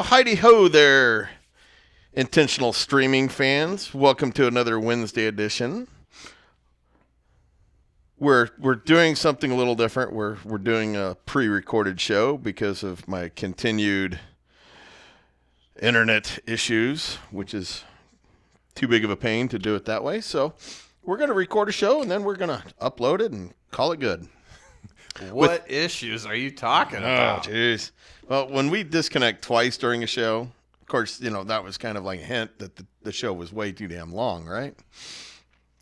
Heidi ho there, intentional streaming fans. Welcome to another Wednesday edition. We're doing something a little different. We're doing a pre-recorded show because of my continued internet issues, which is too big of a pain to do it that way. So we're going to record a show and then we're going to upload it and call it good. What issues are you talking about? Oh, jeez. Well, when we disconnect twice during a show, of course, that was kind of like a hint that the show was way too damn long, right?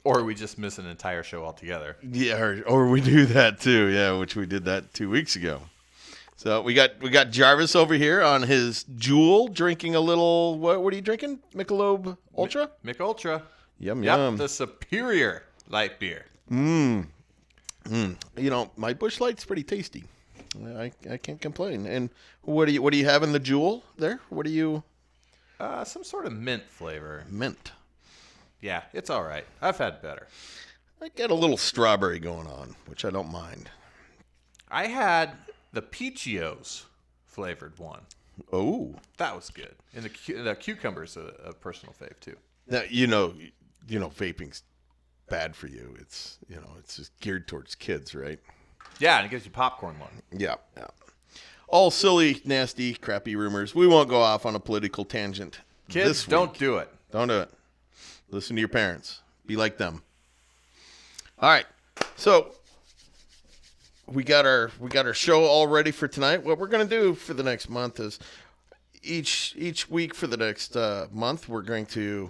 Or we just miss an entire show altogether. Yeah, or we do that too, yeah, which we did that 2 weeks ago. So we got Jarvis over here on his Jewel drinking a little, what are you drinking? Michelob Ultra? Mich Ultra. Yum. The superior light beer. My Busch Light's pretty tasty. I can't complain. And what do you have in the Jewel there? What do you? Some sort of mint flavor. Mint. Yeah, it's all right. I've had better. I get a little strawberry going on, which I don't mind. I had the Peachios flavored one. Oh, that was good. And the cucumber's a personal fave too. Now vaping's bad for you. It's just geared towards kids, right? Yeah, and it gives you popcorn one. Yeah. All silly, nasty, crappy rumors. We won't go off on a political tangent. Kids, don't do it. Don't do it. Listen to your parents. Be like them. All right. So we got our show all ready for tonight. What we're going to do for the next month is each week for the next month we're going to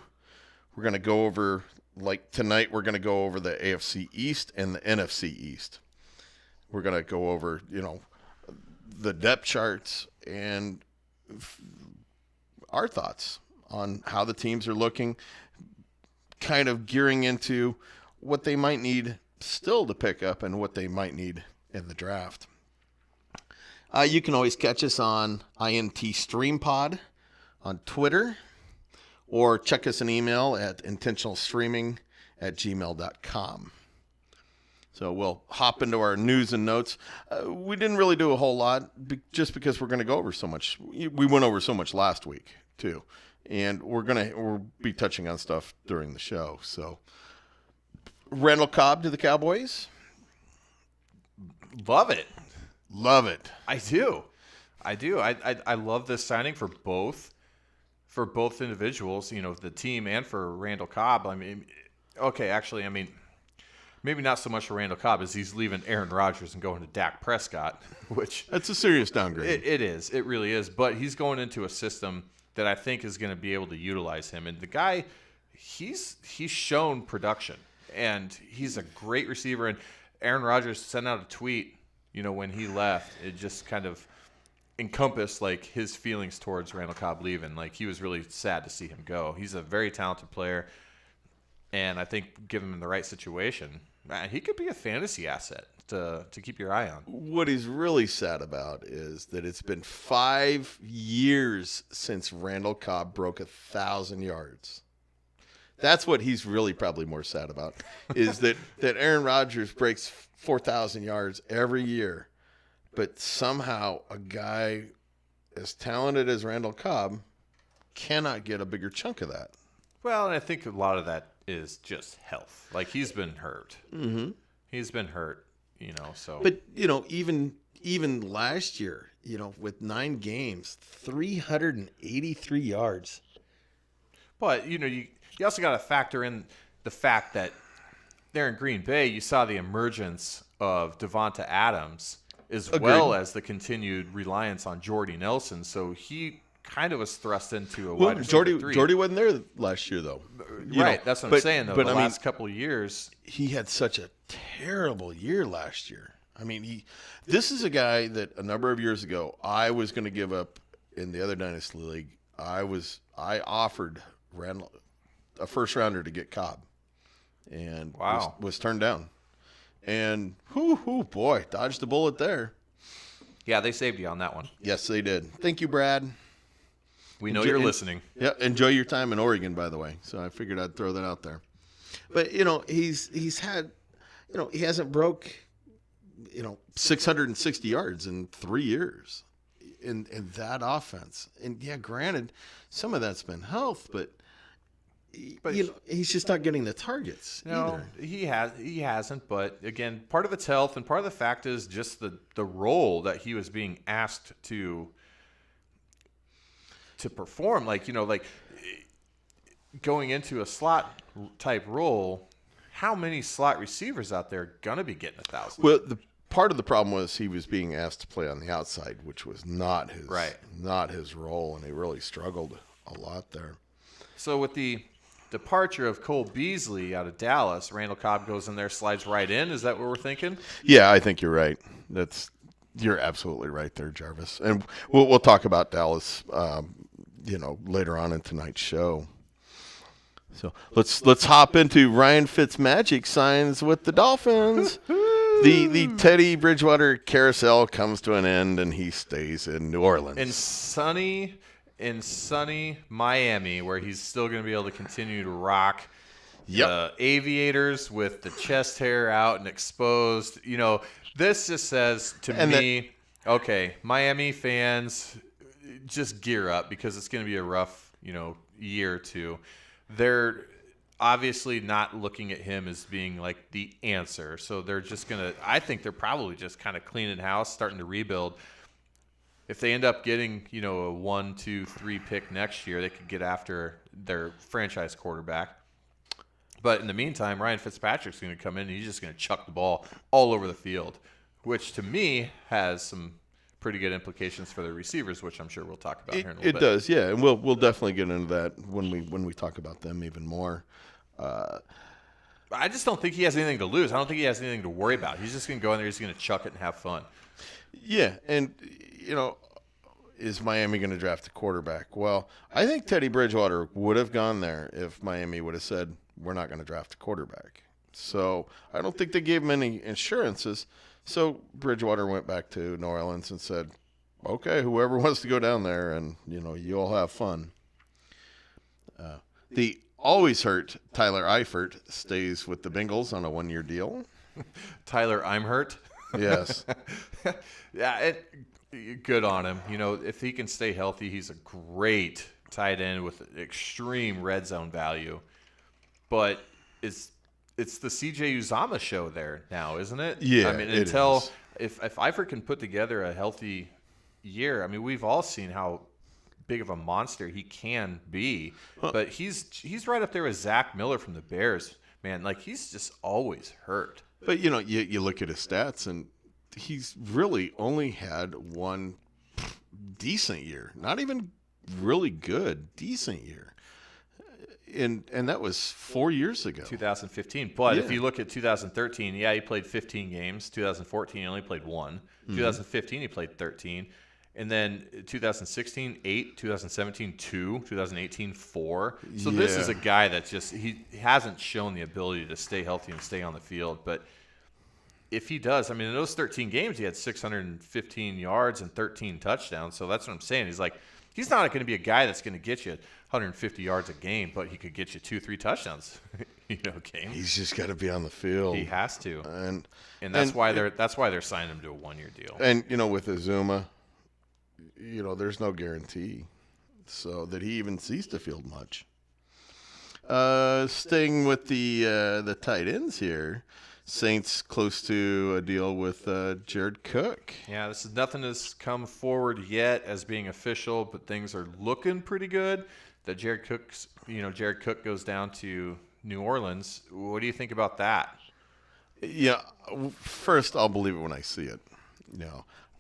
go over, like tonight we're going to go over the AFC East and the NFC East. We're going to go over, the depth charts and our thoughts on how the teams are looking, kind of gearing into what they might need still to pick up and what they might need in the draft. You can always catch us on INT Stream Pod on Twitter, or check us an email at intentionalstreaming@gmail.com. So we'll hop into our news and notes. We didn't really do a whole lot just because we're going to go over so much. We went over so much last week too, and we'll be touching on stuff during the show. So Randall Cobb to the Cowboys. Love it. I do. I love this signing for both individuals, the team and for Randall Cobb. Maybe not so much for Randall Cobb as he's leaving Aaron Rodgers and going to Dak Prescott, which that's a serious downgrade. It is. It really is. But he's going into a system that I think is going to be able to utilize him. And the guy, he's shown production, and he's a great receiver. And Aaron Rodgers sent out a tweet, when he left. It just kind of encompassed like his feelings towards Randall Cobb leaving. Like, he was really sad to see him go. He's a very talented player, and I think give him in the right situation, man, he could be a fantasy asset to keep your eye on. What he's really sad about is that it's been 5 years since Randall Cobb broke 1,000 yards. That's what he's really probably more sad about, is that Aaron Rodgers breaks 4,000 yards every year, but somehow a guy as talented as Randall Cobb cannot get a bigger chunk of that. Well, and I think a lot of that is just health. Like, he's been hurt. Mm-hmm. He's been hurt, so. But, even last year, with 9 games, 383 yards. But, you also got to factor in the fact that there in Green Bay, you saw the emergence of Devonta Adams as well as the continued reliance on Jordy Nelson. So he kind of was thrust into a wide receiver 3. Jordy wasn't there last year, though. Right, that's what I'm saying, though. But the last couple of years. He had such a terrible year last year. This is a guy that a number of years ago I was going to give up in the other Dynasty League. I offered Randall a first rounder to get Cobb, and was turned down. And boy, dodged the bullet there. Yeah, they saved you on that one. Yes, they did. Thank you, Brad. We know you're listening. Yeah, enjoy your time in Oregon, by the way. So I figured I'd throw that out there. But he's had, he hasn't broke, 660 yards in 3 years. in that offense. And yeah, granted, some of that's been health, but he's just not getting the targets either. He hasn't. But again, part of it's health, and part of the fact is just the role that he was being asked to perform. Like going into a slot type role, how many slot receivers out there are gonna be getting 1,000? Well, the part of the problem was he was being asked to play on the outside, which was not his role, and he really struggled a lot there. So with the departure of Cole Beasley out of Dallas, Randall Cobb goes in there, slides right in. Is that what we're thinking? Yeah, I think you're right. You're absolutely right there, Jarvis. And we'll talk about Dallas, later on in tonight's show. So let's hop into Ryan Fitzmagic signs with the Dolphins. The Teddy Bridgewater carousel comes to an end, and he stays in New Orleans. In sunny Miami, where he's still going to be able to continue to rock the aviators with the chest hair out and exposed. This just says to me, okay, Miami fans, just gear up because it's going to be a rough, year or two. They're obviously not looking at him as being like the answer. So they're just going to – I think they're probably just kind of cleaning house, starting to rebuild. If they end up getting, a 1, 2, 3 pick next year, they could get after their franchise quarterback. But in the meantime, Ryan Fitzpatrick's going to come in and he's just going to chuck the ball all over the field, which to me has some pretty good implications for the receivers, which I'm sure we'll talk about here in a little bit. It does, yeah, and we'll definitely get into that when we talk about them even more. I just don't think he has anything to lose. I don't think he has anything to worry about. He's just going to go in there, he's going to chuck it and have fun. Yeah, and is Miami going to draft a quarterback? Well, I think Teddy Bridgewater would have gone there if Miami would have said, we're not going to draft a quarterback. So I don't think they gave him any insurances. So Bridgewater went back to New Orleans and said, okay, whoever wants to go down there, and, you all have fun. The always hurt Tyler Eifert stays with the Bengals on a 1-year deal. Tyler, I'm hurt. Yes. Yeah, good on him. If he can stay healthy, he's a great tight end with extreme red zone value. But it's the CJ Uzomah show there now, isn't it? Yeah, I mean, until if Eifert can put together a healthy year, I mean, we've all seen how big of a monster he can be. But he's right up there with Zach Miller from the Bears, man. Like, he's just always hurt. But, you look at his stats, and he's really only had one decent year. Not even really good, decent year. And that was 4 years ago. 2015. But if you look at 2013, he played 15 games. 2014, he only played 1. 2015, he played 13. And then 2016, 8. 2017, 2. 2018, 4. So this is a guy that he hasn't shown the ability to stay healthy and stay on the field. But if he does, I mean, in those 13 games, he had 615 yards and 13 touchdowns. So that's what I'm saying. He's not going to be a guy that's going to get you 150 yards a game, but he could get you 2-3 touchdowns, game. He's just got to be on the field. He has to, and that's why they're signing him to a 1-year deal. And with Uzomah, there's no guarantee, so that he even sees the field much. Staying with the tight ends here. Saints close to a deal with Jared Cook. Yeah, nothing has come forward yet as being official, but things are looking pretty good. That Jared Cook goes down to New Orleans. What do you think about that? Yeah, first I'll believe it when I see it.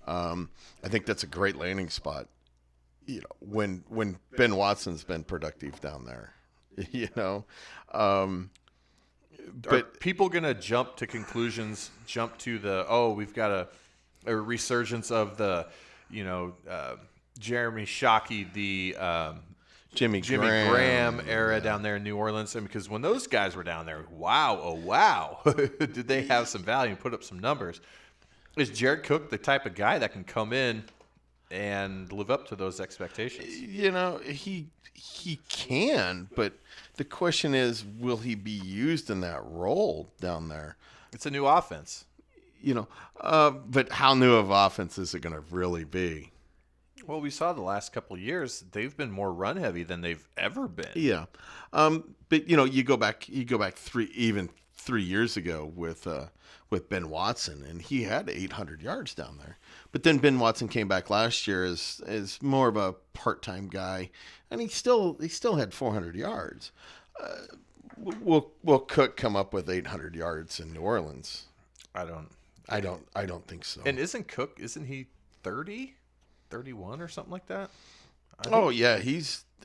I think that's a great landing spot. When Ben Watson's been productive down there. But are people going to jump to conclusions, jump to we've got a resurgence of the, Jeremy Shockey, the Jimmy Graham era down there in New Orleans? And because when those guys were down there, wow, did they have some value and put up some numbers? Is Jared Cook the type of guy that can come in and live up to those expectations? He can, but the question is, will he be used in that role down there? It's a new offense. But how new of offense is it going to really be? Well, we saw the last couple of years they've been more run heavy than they've ever been. Yeah, but you go back 3 years ago with Ben Watson, and he had 800 yards down there. But then Ben Watson came back last year as more of a part-time guy, and he still had 400 yards. Will Cook come up with 800 yards in New Orleans? I don't think so. And isn't he 30, 31 or something like that? Yeah,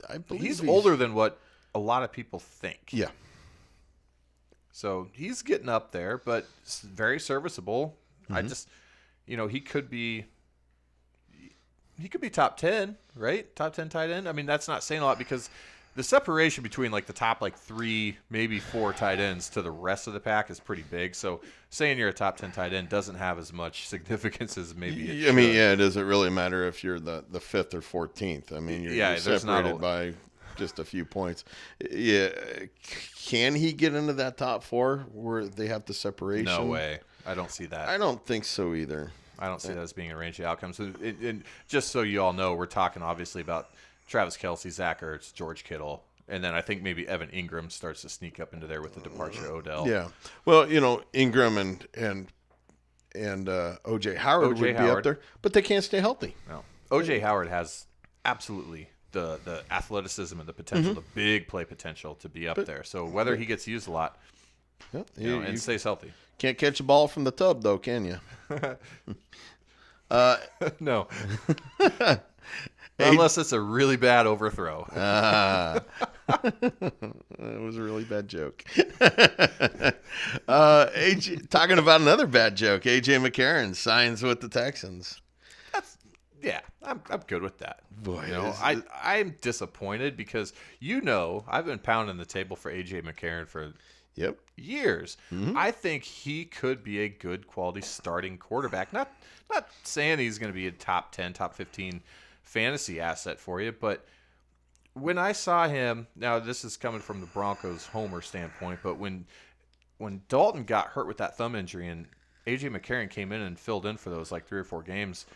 I believe he's older than what a lot of people think. Yeah. So he's getting up there, but very serviceable. Mm-hmm. I just, he could be top 10, right? Top 10 tight end. I mean, that's not saying a lot because the separation between like the top 3, maybe 4 tight ends to the rest of the pack is pretty big. So saying you're a top 10 tight end doesn't have as much significance as maybe it should. I mean, yeah, does it really matter if you're the 5th or 14th? I mean, you're separated by just a few points. Yeah, can he get into that top 4 where they have the separation? No way. I don't see that. I don't think so either. I don't see that as being a range of outcomes. And just so you all know, we're talking obviously about Travis Kelce, Zach Ertz, George Kittle, and then I think maybe Evan Ingram starts to sneak up into there with the departure of Odell. Yeah. Well, Ingram and O.J. Howard would be up there, but they can't stay healthy. No. O.J. Howard has absolutely the athleticism and the potential, the big play potential to be up there. So whether he gets used a lot and stays healthy. Can't catch a ball from the tub, though, can you? No. Unless it's a really bad overthrow. That was a really bad joke. Talking about another bad joke, A.J. McCarron signs with the Texans. I'm good with that. Boy, I'm disappointed because I've been pounding the table for A.J. McCarron for years. Mm-hmm. I think he could be a good quality starting quarterback. Not saying he's going to be a top 10, top 15 fantasy asset for you, but when I saw him, now this is coming from the Broncos homer standpoint, but when Dalton got hurt with that thumb injury and A.J. McCarron came in and filled in for those 3 or 4 games,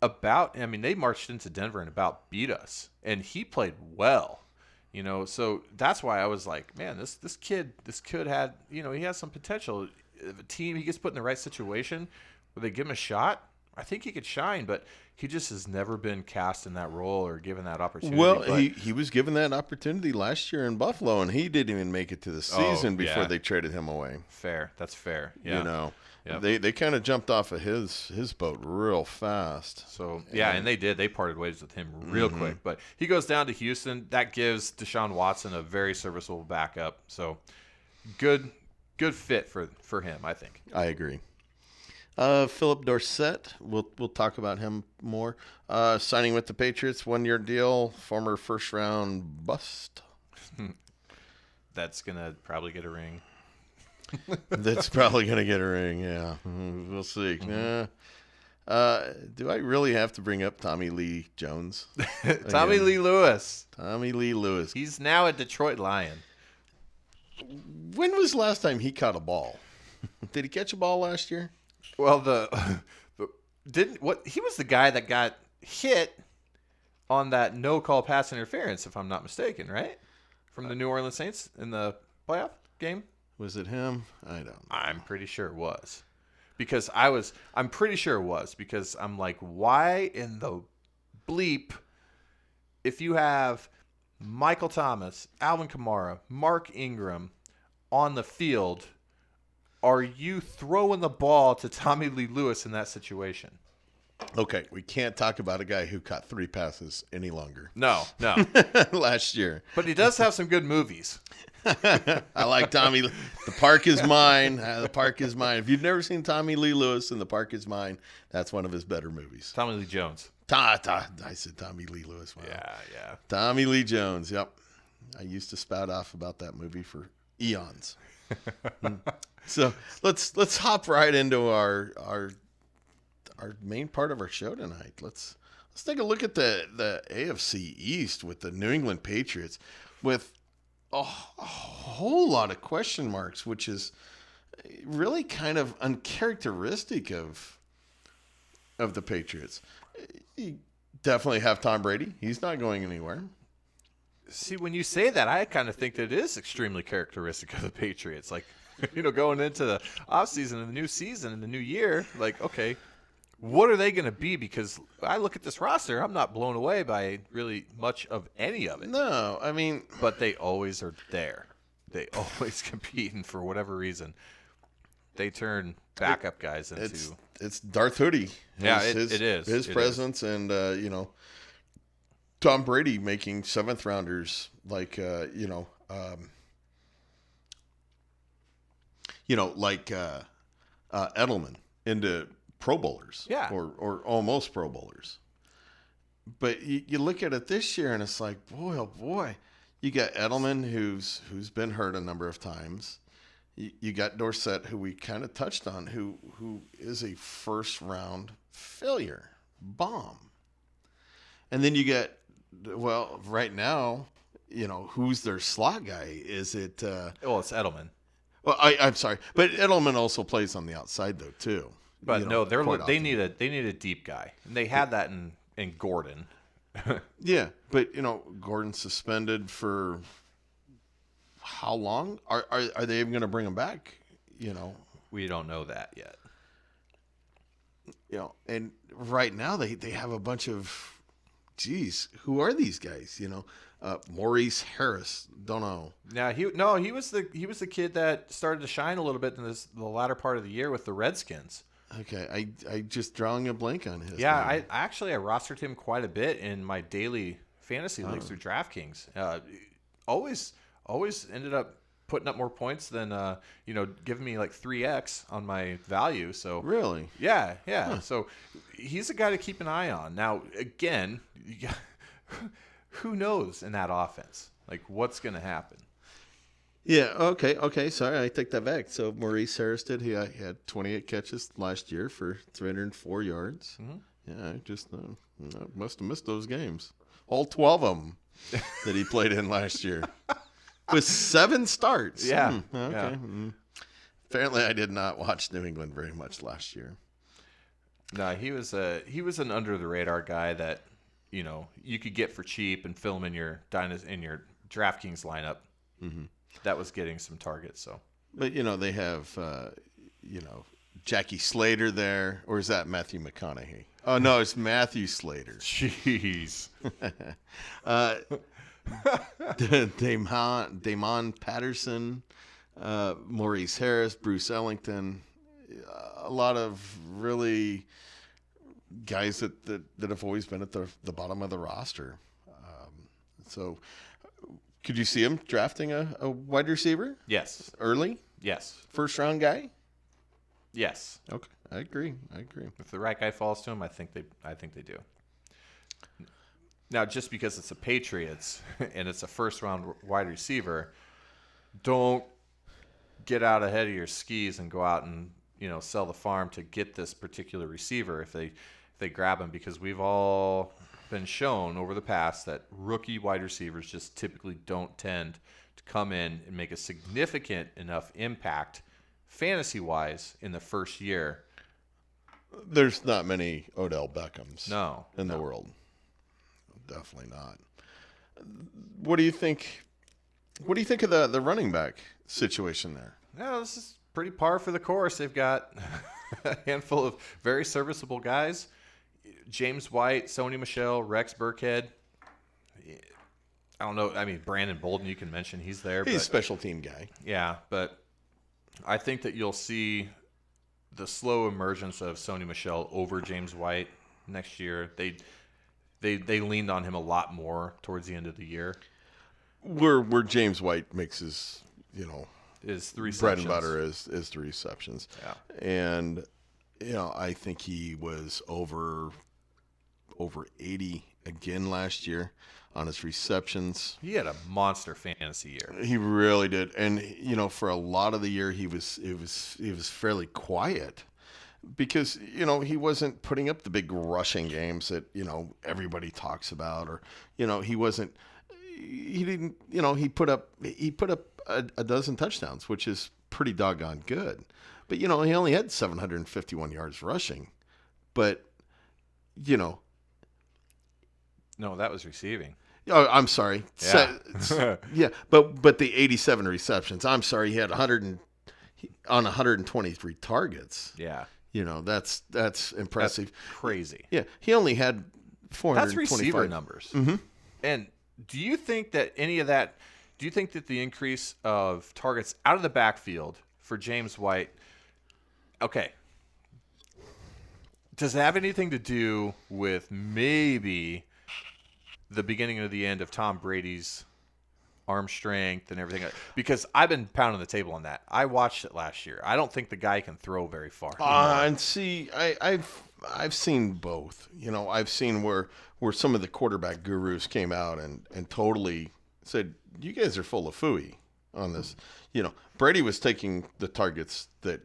they marched into Denver and about beat us, and he played well. So that's why I was like, man, this kid had, he has some potential. If a team, he gets put in the right situation where they give him a shot, I think he could shine, but he just has never been cast in that role or given that opportunity. Well, he was given that opportunity last year in Buffalo, and he didn't even make it to the season before they traded him away. Fair. That's fair. Yeah. Yep. They kind of jumped off of his boat real fast. So, and they did. They parted ways with him real quick. But he goes down to Houston. That gives Deshaun Watson a very serviceable backup. So, good fit for him, I think. I agree. Philip Dorsett, we'll talk about him more. Signing with the Patriots, 1-year deal, former first-round bust. That's going to probably get a ring. That's probably going to get a ring, yeah. We'll see. Mm-hmm. Do I really have to bring up Tommy Lee Jones? Tommy Lee Lewis. Tommy Lee Lewis. He's now a Detroit Lion. When was the last time he caught a ball? Did he catch a ball last year? Well, he was the guy that got hit on that no-call pass interference, if I'm not mistaken, right? From the New Orleans Saints in the playoff game? Was it him? I don't know. I'm pretty sure it was. I'm pretty sure it was because I'm like, why in the bleep, if you have Michael Thomas, Alvin Kamara, Mark Ingram on the field, are you throwing the ball to Tommy Lee Lewis in that situation? Okay, we can't talk about a guy who caught 3 passes any longer. No. Last year. But he does have some good movies. I like Tommy. The Park is Mine. The Park is Mine. If you've never seen Tommy Lee Lewis in The Park is Mine, that's one of his better movies. Tommy Lee Jones. I said Tommy Lee Lewis. Wow. Yeah. Tommy Lee Jones. Yep. I used to spout off about that movie for eons. So let's hop right into our main part of our show tonight. Let's take a look at the AFC East with the New England Patriots with a whole lot of question marks, which is really kind uncharacteristic of the Patriots. definitely have Tom Brady. He's not going anywhere. See, when you say that, I kind of think that it is extremely characteristic of the Patriots. Like, going into the offseason and the new season and the new year, like, okay, what are they going to be? Because I look at this roster, I'm not blown away by really much of any of it. No, I mean, but they always are there. They always compete, and for whatever reason, they turn backup guys into. It's Darth Hoodie. It is his presence, and Tom Brady making 7th rounders like Edelman into Pro Bowlers, or almost Pro Bowlers. But you look at it this year, and it's like, boy, oh boy, you got Edelman who's been hurt a number of times. You got Dorsett, who we kind of touched on, who is a first-round failure, bomb. And then you get, well, right now, who's their slot guy? Is it? It's Edelman. Well, I'm sorry, but Edelman also plays on the outside though too. But they need a deep guy, and they had that in Gordon. Yeah, but Gordon's suspended for how long? Are they even going to bring him back? We don't know that yet. And right now they have a bunch of, who are these guys? Maurice Harris, don't know. Now he was the kid that started to shine a little bit in the latter part of the year with the Redskins. Okay, I just drawing a blank on his. Yeah, name. I rostered him quite a bit in my daily fantasy leagues through DraftKings. Always ended up putting up more points than giving me like 3x on my value. So really, yeah. Huh. So he's a guy to keep an eye on. Now again, who knows in that offense? Like what's going to happen? Yeah. Okay. Sorry, I take that back. So Maurice Harris did. He had 28 catches last year for 304 yards. Mm-hmm. Yeah, I just must have missed those games. All 12 of them that he played in last year, with 7 starts. Yeah. Okay. Yeah. Apparently, I did not watch New England very much last year. No, he was an under the radar guy that you could get for cheap and fill him in your DraftKings lineup. Mm-hmm. That was getting some targets. So, but they have Jackie Slater there, or is that Matthew McConaughey? Oh no, it's Matthew Slater. Jeez. Damon Patterson, Maurice Harris, Bruce Ellington, a lot of really guys that have always been at the bottom of the roster. So could you see him drafting a wide receiver? Yes. Early? Yes. First round guy? Yes. Okay. I agree. If the right guy falls to him, I think they do. Now, just because it's the Patriots and it's a first-round wide receiver, don't get out ahead of your skis and go out and sell the farm to get this particular receiver if they grab him, because we've all been shown over the past that rookie wide receivers just typically don't tend to come in and make a significant enough impact fantasy-wise in the first year. There's not many Odell Beckhams in the world. Definitely not. What do you think? What do you think of the running back situation there? No, this is pretty par for the course. They've got a handful of very serviceable guys. James White, Sony Michel, Rex Burkhead. I don't know. I mean, Brandon Bolden, you can mention. He's there. He's a special team guy. Yeah, but I think that you'll see the slow emergence of Sony Michel over James White next year. They leaned on him a lot more towards the end of the year. Where James White makes his, is the receptions. Bread and butter is the receptions. Yeah. And, I think he was over 80 again last year on his receptions. He had a monster fantasy year. He really did. And, for a lot of the year, he was fairly quiet because, he wasn't putting up the big rushing games that, everybody talks about, or, he put up a dozen touchdowns, which is pretty doggone good. But, he only had 751 yards rushing. But, No, that was receiving. Oh, I'm sorry. Yeah. Yeah, but the 87 receptions. I'm sorry, he had 123 targets. Yeah. That's impressive. That's crazy. Yeah, he only had 425. That's receiver numbers. Mm-hmm. And do you think that do you think that the increase of targets out of the backfield for James White, okay, does it have anything to do with maybe the beginning of the end of Tom Brady's arm strength and everything? Because I've been pounding the table on that. I watched it last year. I don't think the guy can throw very far. And see, I've seen both. I've seen where some of the quarterback gurus came out and totally said, you guys are full of phooey on this. Brady was taking the targets that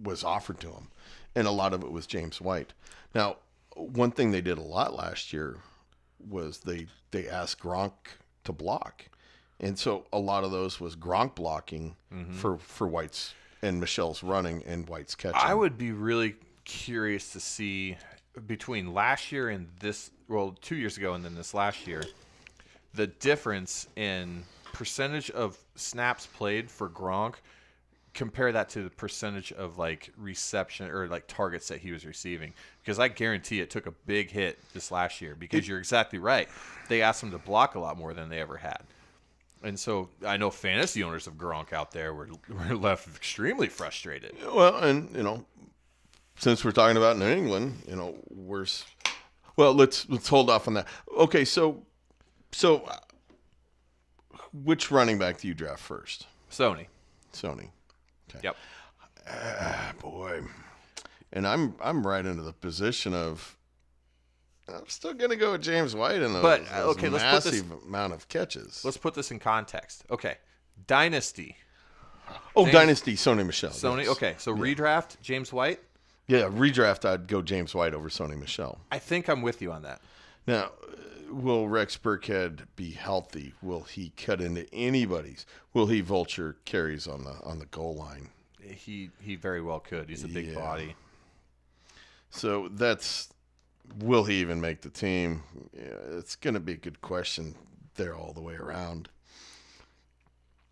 was offered to him, and a lot of it was James White. Now, one thing they did a lot last year was they asked Gronk to block. And so a lot of those was Gronk blocking for White's and Michelle's running and White's catching. I would be really curious to see between last year and 2 years ago and then this last year, the difference in percentage of snaps played for Gronk. Compare that to the percentage of reception or targets that he was receiving, because I guarantee it took a big hit this last year, because you're exactly right. They asked him to block a lot more than they ever had. And so I know fantasy owners of Gronk out there were left extremely frustrated. Well, and since we're talking about New England, let's hold off on that. Okay, so which running back do you draft first? Sony. Okay. Yep. Boy. And I'm right into the position of I'm still gonna go with James White in those massive amount of catches. Let's put this in context. Okay. Dynasty. Dynasty, Sony Michel. Sony, yes. okay. So redraft, James White? Yeah, redraft, I'd go James White over Sony Michel. I think I'm with you on that. Now, will Rex Burkhead be healthy? Will he cut into anybody's? Will he vulture carries on the goal line? He very well could. He's a big body. So will he even make the team? Yeah, it's going to be a good question there all the way around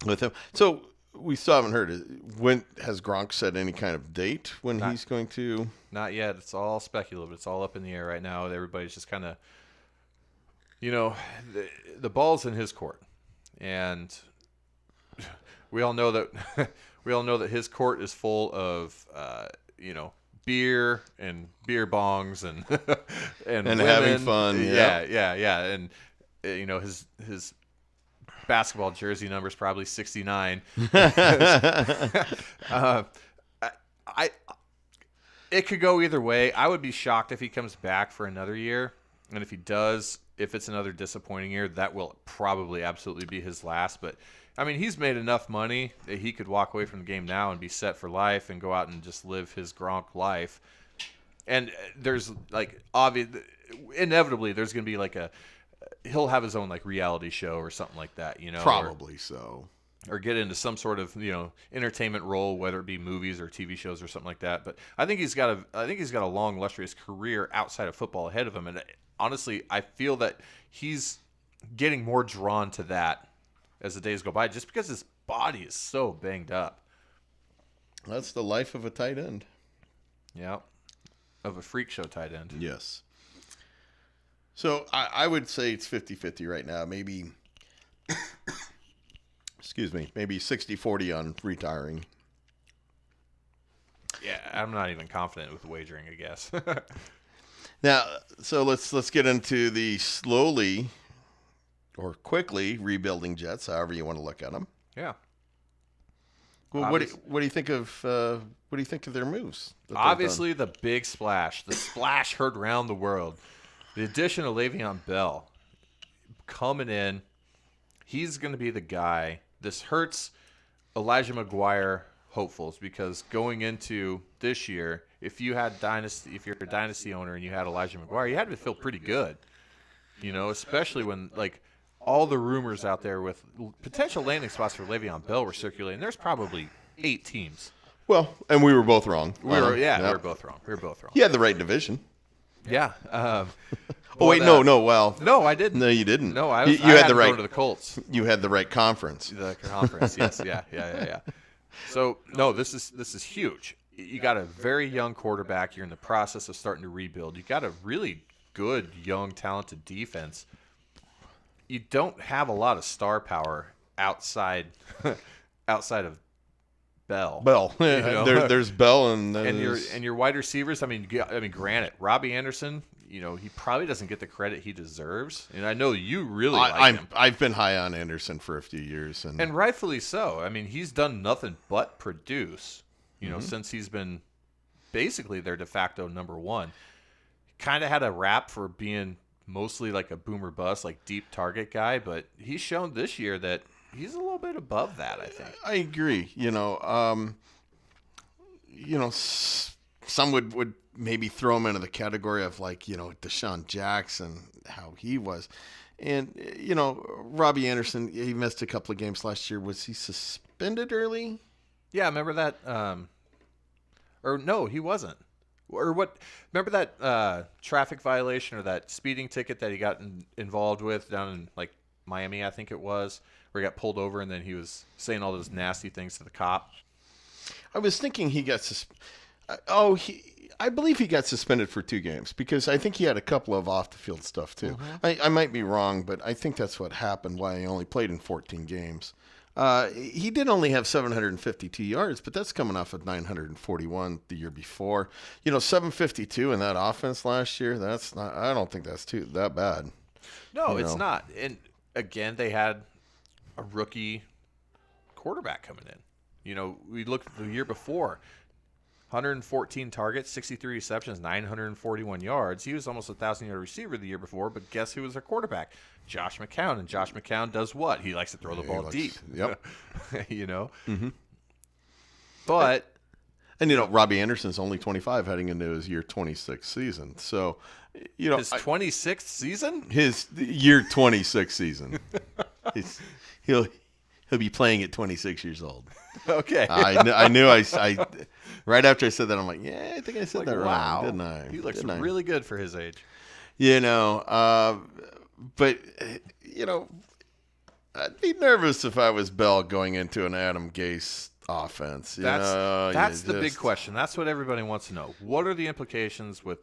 with him. So we still haven't heard it. When has Gronk set any kind of date when he's going to? Not yet. It's all speculative. It's all up in the air right now. Everybody's just kind of, the ball's in his court, and we all know that his court is full of beer and beer bongs and and women. Having fun. Yeah. And his basketball jersey number is probably 69. It could go either way. I would be shocked if he comes back for another year, and if he does, if it's another disappointing year, that will probably absolutely be his last. But I mean, he's made enough money that he could walk away from the game now and be set for life and go out and just live his Gronk life. And there's inevitably there's going to be he'll have his own reality show or something like that, Probably so. Or get into some sort of, entertainment role, whether it be movies or TV shows or something like that. But I think he's got a long, illustrious career outside of football ahead of him. And honestly, I feel that he's getting more drawn to that as the days go by, just because his body is so banged up. That's the life of a tight end. Yeah. Of a freak show tight end. Yes. So I would say it's 50-50 right now. Maybe, maybe 60-40 on retiring. Yeah, I'm not even confident with wagering, I guess. Now, so let's get into the slowly or quickly rebuilding Jets, however you want to look at them. Yeah. Well, what do you think of their moves? Obviously, the big splash. The splash heard around the world. The addition of Le'Veon Bell coming in, he's going to be the guy. This hurts Elijah McGuire hopefuls, because going into this year, if you're a dynasty owner and you had Elijah McGuire, you had to feel pretty good. Especially when all the rumors out there with potential landing spots for Le'Veon Bell were circulating. There's probably 8 teams. Well, and we were both wrong. We were both wrong. He had the right division. Yeah. Oh wait, no. Well, no, I didn't. no, you didn't. No, I You, was. you I had the right. Go to the Colts. You had the right conference. The conference. Yes. Yeah. So no, this is huge. You got a very young quarterback. You're in the process of starting to rebuild. You got a really good, young, talented defense. You don't have a lot of star power outside of Bell. Bell. You know? There's Bell and your wide receivers. I mean, granted, Robbie Anderson. He probably doesn't get the credit he deserves, and I know you really like him. I've been high on Anderson for a few years, and rightfully so. I mean, he's done nothing but produce. Since he's been basically their de facto number one. Kind of had a rap for being mostly like a boomer bust, like deep target guy, but he's shown this year that he's a little bit above that, I think. I agree. Some would maybe throw him into the category of like, Deshaun Jackson, how he was. And, Robbie Anderson, he missed a couple of games last year. Was he suspended early? Yeah, remember that? Or no, he wasn't. Or what? Remember that traffic violation or that speeding ticket that he got involved with down in like Miami, I think it was, where he got pulled over and then he was saying all those nasty things to the cop. I was thinking he got I believe he got suspended for 2 games because I think he had a couple of off the field stuff too. Mm-hmm. I might be wrong, but I think that's what happened. Why he only played in 14 games. He did only have 752 yards, but that's coming off of 941 the year before. 752 in that offense last year. I don't think that's that bad. No, it's not. And again, they had a rookie quarterback coming in. We looked at the year before. 114 targets, 63 receptions, 941 yards. He was almost a 1,000-yard receiver the year before, but guess who was their quarterback? Josh McCown. And Josh McCown does what? He likes to throw the ball deep. Yep. Mm-hmm. But and Robbie Anderson's only 25 heading into his year 26th season. So, his 26th season? His year 26 season. He'll be playing at 26 years old. Okay. I knew I right after I said that, I'm like, yeah, I think I said that wrong, didn't I? He looks really good for his age. But I'd be nervous if I was Bell going into an Adam Gase offense. That's the big question. That's what everybody wants to know. What are the implications with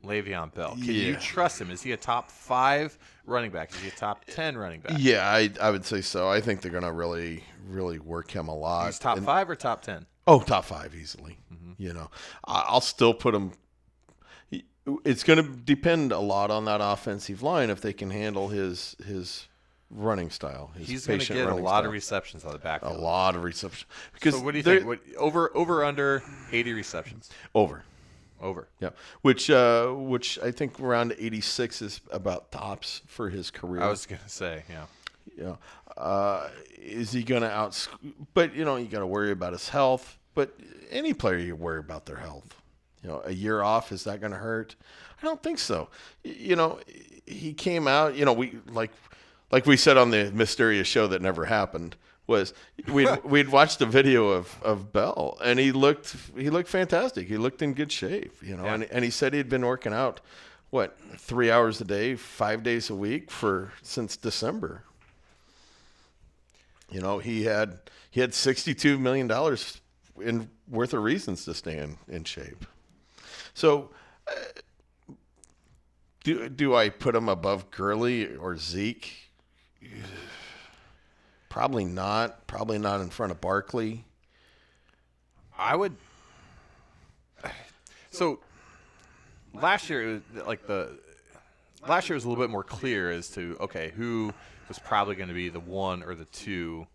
Le'Veon Bell? Can you trust him? Is he a top 5 running back? Is he a top 10 running back? Yeah, I would say so. I think they're going to really, really work him a lot. He's top 5 or top 10? Oh, top 5 easily. Mm-hmm. I'll still put him. It's going to depend a lot on that offensive line if they can handle his running style. He's going to get a lot of receptions on the backfield. A lot of receptions. So what do you think? Over under 80 receptions? Over. Yeah, which I think around 86 is about tops for his career. I was going to say, yeah. Is he going to But you got to worry about his health. But any player, you worry about their health. A year off, is that going to hurt? I don't think so. He came out. We like we said on the mysterious show that never happened. We'd watched a video of Bell, and he looked fantastic. He looked in good shape, and he said he'd been working out, 3 hours a day, 5 days a week since December. He had $62 million worth of reasons to stay in shape. So, do I put him above Gurley or Zeke? Probably not. Probably not in front of Barkley. I would. So last year, last year was a little bit more clear as to who was probably going to be the 1 or the 2,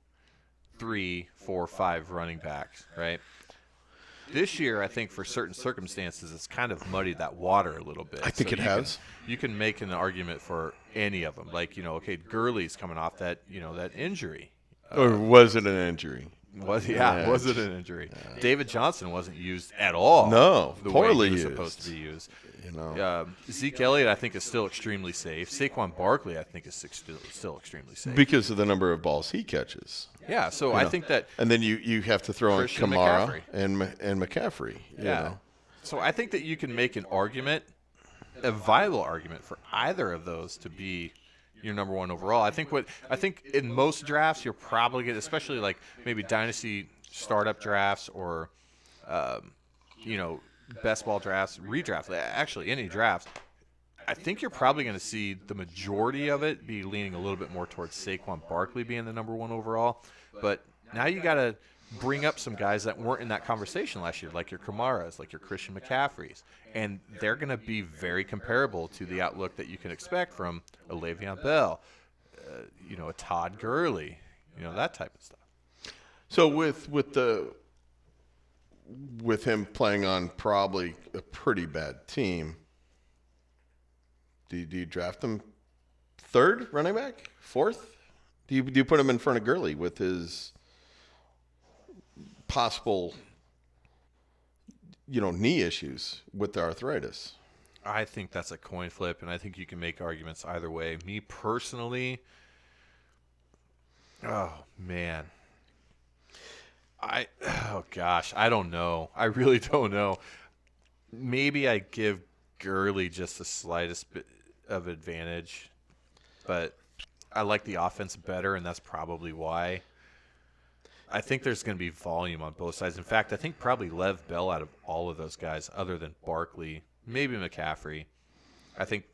3, 4, 5 running backs, right? This year, I think for certain circumstances, it's kind of muddied that water a little bit. I think it has. You can make an argument for any of them. Like, Gurley's coming off that injury. Or was it an injury? Was it an injury? David Johnson wasn't used at all. No, poorly he was used. Supposed to be used. Zeke Elliott, I think, is still extremely safe. Saquon Barkley, I think, is still extremely safe because of the number of balls he catches. Yeah, so I think that. And then you have to throw in Kamara and McCaffrey. Yeah. So I think that you can make an argument a viable argument for either of those to be your number one overall. I think in most drafts you're probably going to, especially like maybe dynasty startup drafts or best ball drafts, redraft, actually any drafts, I think you're probably going to see the majority of it be leaning a little bit more towards Saquon Barkley being the number one overall. But now you got to bring up some guys that weren't in that conversation last year, like your Kamaras, like your Christian McCaffreys. And they're going to be very comparable to the outlook that you can expect from a Le'Veon Bell, a Todd Gurley, that type of stuff. So with him playing on probably a pretty bad team, do you draft him third running back, fourth? Do you put him in front of Gurley with his possible knee issues with the arthritis? I think that's a coin flip, and I think you can make arguments either way. Me personally, oh man, I don't know. I really don't know. Maybe I give Gurley just the slightest bit of advantage, but I like the offense better, and that's probably why. I think there's going to be volume on both sides. In fact, I think probably Lev Bell out of all of those guys, other than Barkley, maybe McCaffrey. I think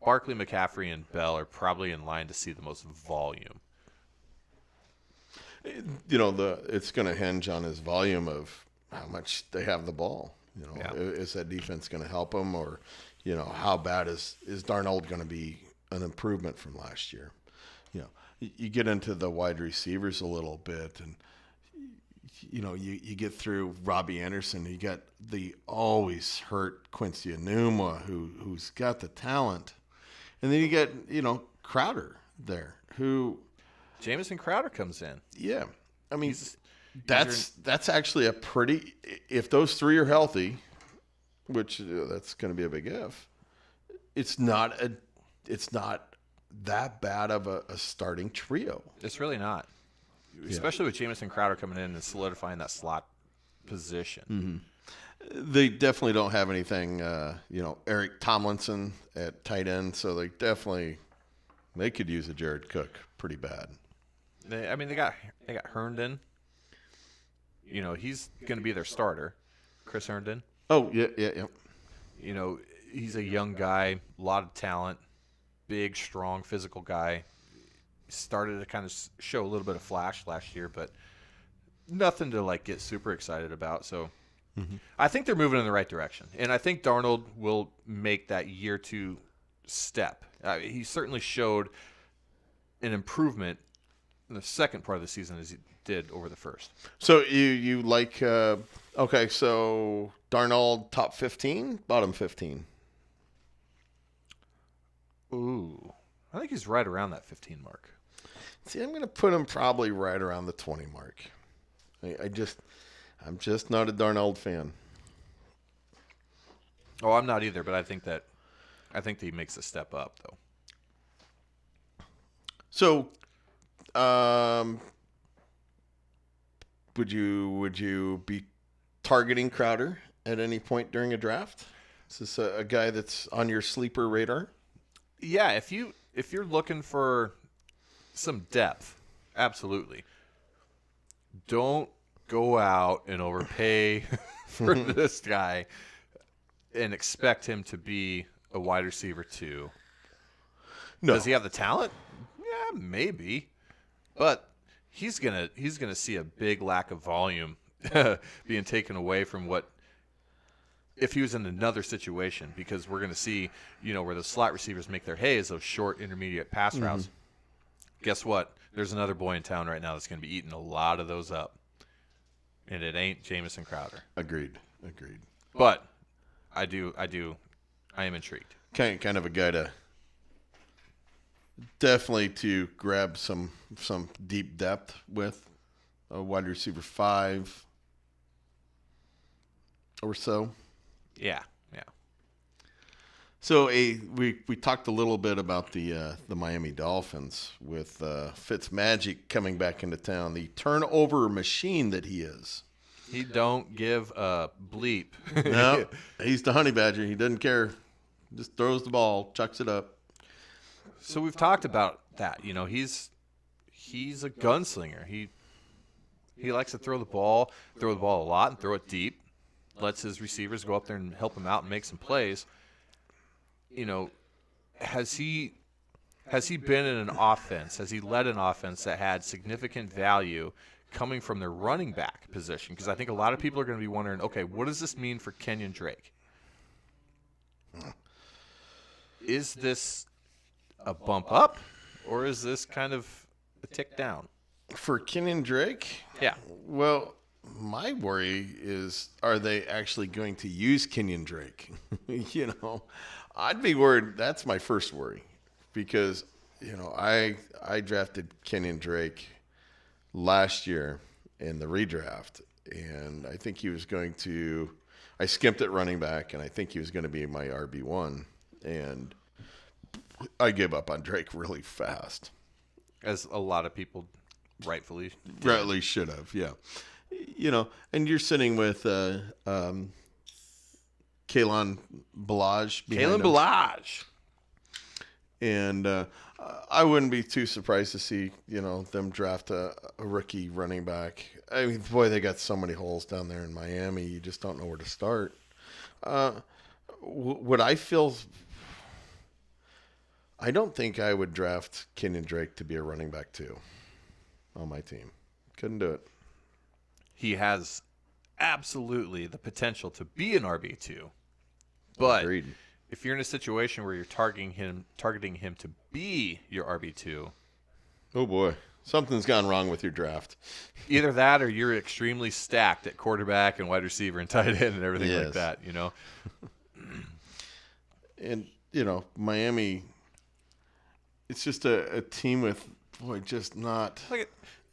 Barkley, McCaffrey, and Bell are probably in line to see the most volume. It's going to hinge on his volume of how much they have the ball. Is that defense going to help him, or how bad is Darnold going to be an improvement from last year? You get into the wide receivers a little bit, and you get through Robbie Anderson. You got the always hurt Quincy Enunwa, who's got the talent, and then you get Crowder there, who Jamison Crowder comes in. Yeah, I mean that's actually a pretty. If those three are healthy, which that's going to be a big if, it's not that bad of a starting trio. It's really not, especially with Jamison Crowder coming in and solidifying that slot position. Mm-hmm. They definitely don't have anything, Eric Tomlinson at tight end, so they could use a Jared Cook pretty bad. They got Herndon. He's going to be their starter, Chris Herndon. Oh yeah. He's a young guy, a lot of talent. Big, strong, physical guy. Started to kind of show a little bit of flash last year, but nothing to get super excited about. So I think they're moving in the right direction, and I think Darnold will make that year two step. He certainly showed an improvement in the second part of the season as he did over the first. So you like okay? So Darnold top 15, bottom 15. Ooh, I think he's right around that 15 mark. See, I'm going to put him probably right around the 20 mark. I'm just not a Darnold fan. Oh, I'm not either, but I think that he makes a step up though. So, would you be targeting Crowder at any point during a draft? Is this a guy that's on your sleeper radar? Yeah, if you're looking for some depth, absolutely. Don't go out and overpay for this guy and expect him to be a wide receiver too. No. Does he have the talent? Yeah, maybe. But he's gonna see a big lack of volume being taken away from what if he was in another situation, because we're going to see, where the slot receivers make their hay is those short, intermediate pass routes. Guess what? There's another boy in town right now that's going to be eating a lot of those up, and it ain't Jamison Crowder. Agreed. But I am intrigued. Kind of a guy to definitely to grab some deep depth with, a wide receiver 5 or so. Yeah. So we talked a little bit about the Miami Dolphins with Fitzmagic coming back into town, the turnover machine that he is. He don't give a bleep. No, he's the honey badger. He doesn't care Just throws the ball, chucks it up. So we've talked about that. He's a gunslinger. He likes to throw the ball a lot and throw it deep. Lets his receivers go up there and help him out and make some plays. Has he been in an offense? Has he led an offense that had significant value coming from their running back position? Because I think a lot of people are going to be wondering, okay, what does this mean for Kenyon Drake? Is this a bump up, or is this kind of a tick down? For Kenyon Drake? Yeah. Well, my worry is, are they actually going to use Kenyon Drake? I'd be worried. That's my first worry, because I drafted Kenyon Drake last year in the redraft, and I think he was going to. I skimped at running back, and I think he was going to be my RB1, and I gave up on Drake really fast, as a lot of people rightfully should have. Yeah. And you're sitting with Kalen Ballage. Kalen Ballage. And I wouldn't be too surprised to see, them draft a rookie running back. I mean, boy, they got so many holes down there in Miami. You just don't know where to start. Would I feel... I don't think I would draft Kenyon Drake to be a running back too on my team. Couldn't do it. He has absolutely the potential to be an RB2. But Agreed. If you're in a situation where you're targeting him to be your RB2, oh boy, something's gone wrong with your draft. Either that, or you're extremely stacked at quarterback and wide receiver and tight end and everything like that. And Miami, it's just a team with just not.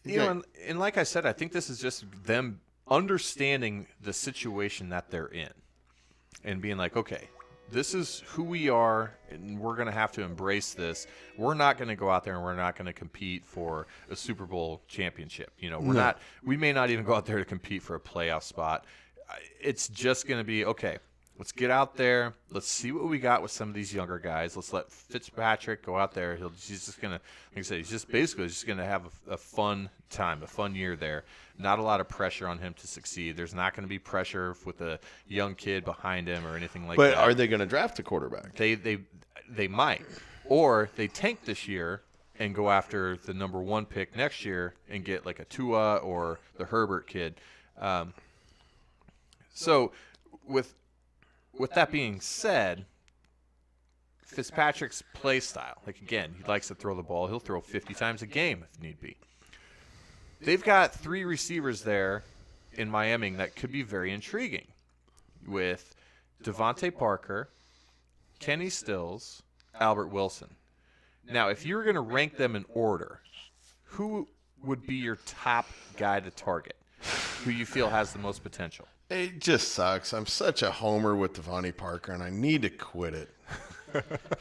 And like I said, I think this is just them understanding the situation that they're in and being like, okay, this is who we are, and we're going to have to embrace this. We're not going to go out there and we're not going to compete for a Super Bowl championship. We may not even go out there to compete for a playoff spot. It's just going to be, okay, let's get out there. Let's see what we got with some of these younger guys. Let's let Fitzpatrick go out there. He's just going to, like I said, he's just basically just going to have a fun time, a fun year there. Not a lot of pressure on him to succeed. There's not going to be pressure with a young kid behind him or anything like that. But are they going to draft a quarterback? They might. Or they tank this year and go after the number 1 pick next year and get like a Tua or the Herbert kid. So with that being said, Fitzpatrick's play style, like again, he likes to throw the ball. He'll throw 50 times a game if need be. They've got 3 receivers there in Miami that could be very intriguing with Devontae Parker, Kenny Stills, Albert Wilson. Now, if you were going to rank them in order, who would be your top guy to target? Who you feel has the most potential? It just sucks. I'm such a homer with Devontae Parker, and I need to quit it.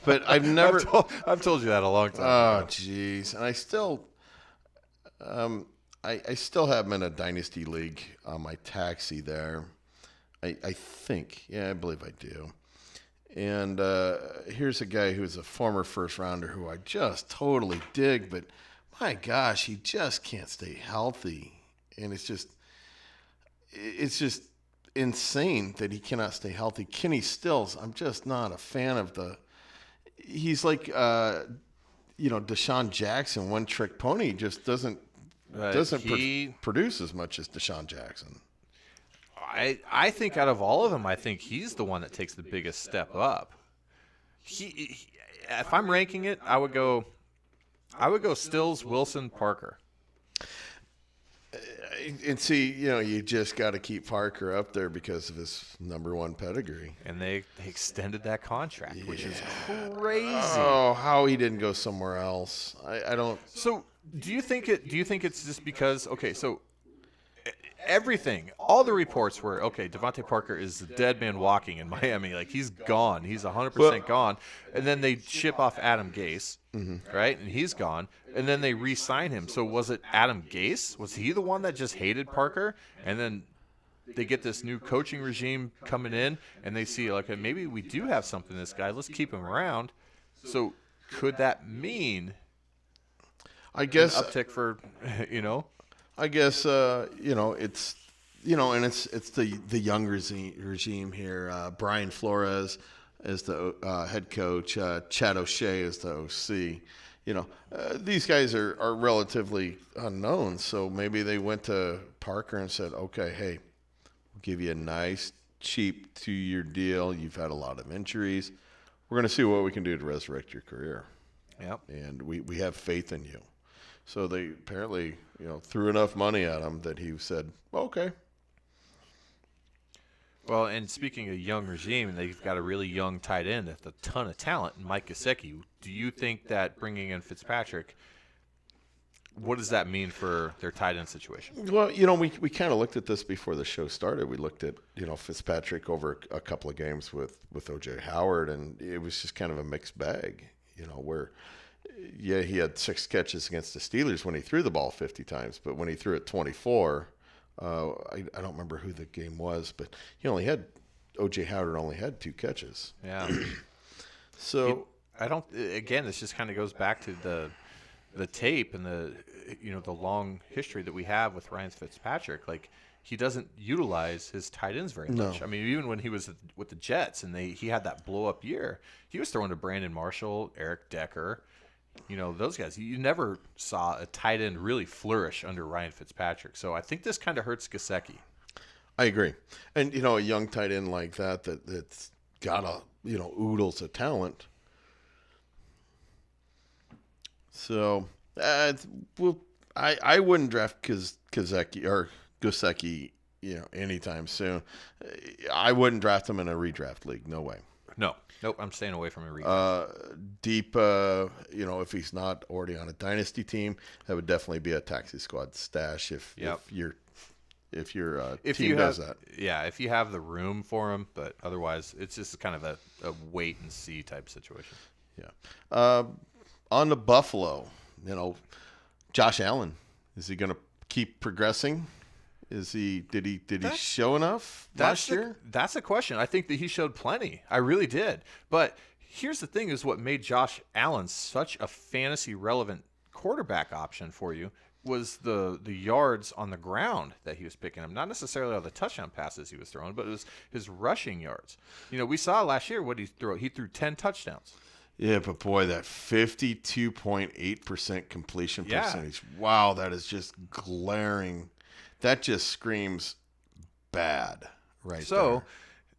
But I've never... I've told you that a long time ago. Jeez. And I still... I still have him in a dynasty league on my taxi there. I think. Yeah, I believe I do. And here's a guy who's a former first rounder who I just totally dig, but my gosh, he just can't stay healthy. And it's just insane that he cannot stay healthy. Kenny Stills, I'm just not a fan of he's like Deshaun Jackson, one trick pony, just doesn't produce as much as Deshaun Jackson. I think out of all of them, I think he's the one that takes the biggest step up. If I'm ranking it, I would go Stills, Wilson, Parker. And see, you just got to keep Parker up there because of his number 1 pedigree. And they extended that contract, which is crazy. Oh, how he didn't go somewhere else. I don't. So do you think it's just because, okay, so all the reports were, okay, Devontae Parker is the dead man walking in Miami. Like, he's gone. He's 100% gone. And then they ship off Adam Gase, right? And he's gone. And then they re-sign him. So was it Adam Gase? Was he the one that just hated Parker? And then they get this new coaching regime coming in, and they see, like, maybe we do have something in this guy. Let's keep him around. So could that mean I guess an uptick for, I guess it's and it's the young regime here. Brian Flores is the head coach. Chad O'Shea is the OC. These guys are relatively unknown, so maybe they went to Parker and said, okay, hey, we'll give you a nice, cheap 2-year deal. You've had a lot of injuries. We're going to see what we can do to resurrect your career. Yep. And we have faith in you. So they apparently, threw enough money at him that he said, okay. Well, and speaking of young regime, they've got a really young tight end with a ton of talent, Mike Gesicki. Do you think that bringing in Fitzpatrick, what does that mean for their tight end situation? Well, we kind of looked at this before the show started. We looked at, Fitzpatrick over a couple of games with O.J. Howard, and it was just kind of a mixed bag, where, yeah, he had 6 catches against the Steelers when he threw the ball 50 times, but when he threw it 24, I don't remember who the game was, but O.J. Howard only had 2 catches. Yeah. So again, this just kind of goes back to the tape and the long history that we have with Ryan Fitzpatrick. Like, he doesn't utilize his tight ends very much. I mean, even when he was with the Jets and he had that blow up year, he was throwing to Brandon Marshall, Eric Decker, those guys. You never saw a tight end really flourish under Ryan Fitzpatrick. So I think this kind of hurts Gesicki. I agree. And, a young tight end like that's got oodles of talent. So, I wouldn't draft Gesicki, anytime soon. I wouldn't draft him in a redraft league. No way. Nope, I'm staying away from a redraft. Deep, if he's not already on a dynasty team, that would definitely be a taxi squad stash if your team does that. Yeah, if you have the room for him, but otherwise it's just kind of a wait and see type situation. Yeah. On to Buffalo, Josh Allen, is he going to keep progressing? Did he show enough last year? That's a question. I think that he showed plenty. I really did. But here's the thing: is what made Josh Allen such a fantasy relevant quarterback option for you was the yards on the ground that he was picking up. Not necessarily all the touchdown passes he was throwing, but it was his rushing yards. We saw last year what he threw. He threw 10 touchdowns. Yeah, but boy, that 52.8% completion percentage. Wow, that is just glaring. That just screams bad right there. So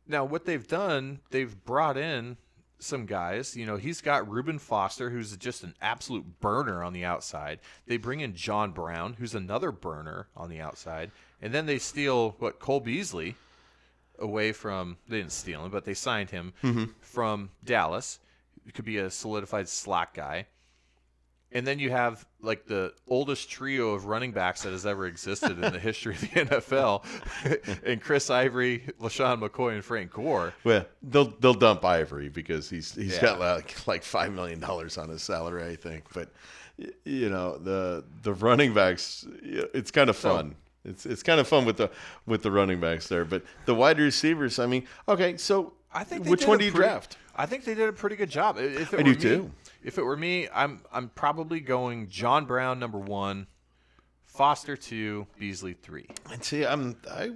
now what they've done, they've brought in some guys. He's got Reuben Foster, who's just an absolute burner on the outside. They bring in John Brown, who's another burner on the outside. And then they steal, Cole Beasley away from – they didn't steal him, but they signed him from Dallas. It could be a solidified slot guy. And then you have, the oldest trio of running backs that has ever existed in the history of the NFL, and Chris Ivory, LaShawn McCoy, and Frank Gore. Well, they'll dump Ivory because he's got like $5 million on his salary, I think. But the running backs, it's kind of fun. It's kind of fun with the running backs there. But the wide receivers, I mean, okay. So I think which one do you draft? I think they did a pretty good job. I do too. If it were me, I'm probably going John Brown number 1, Foster 2, Beasley 3. And see, I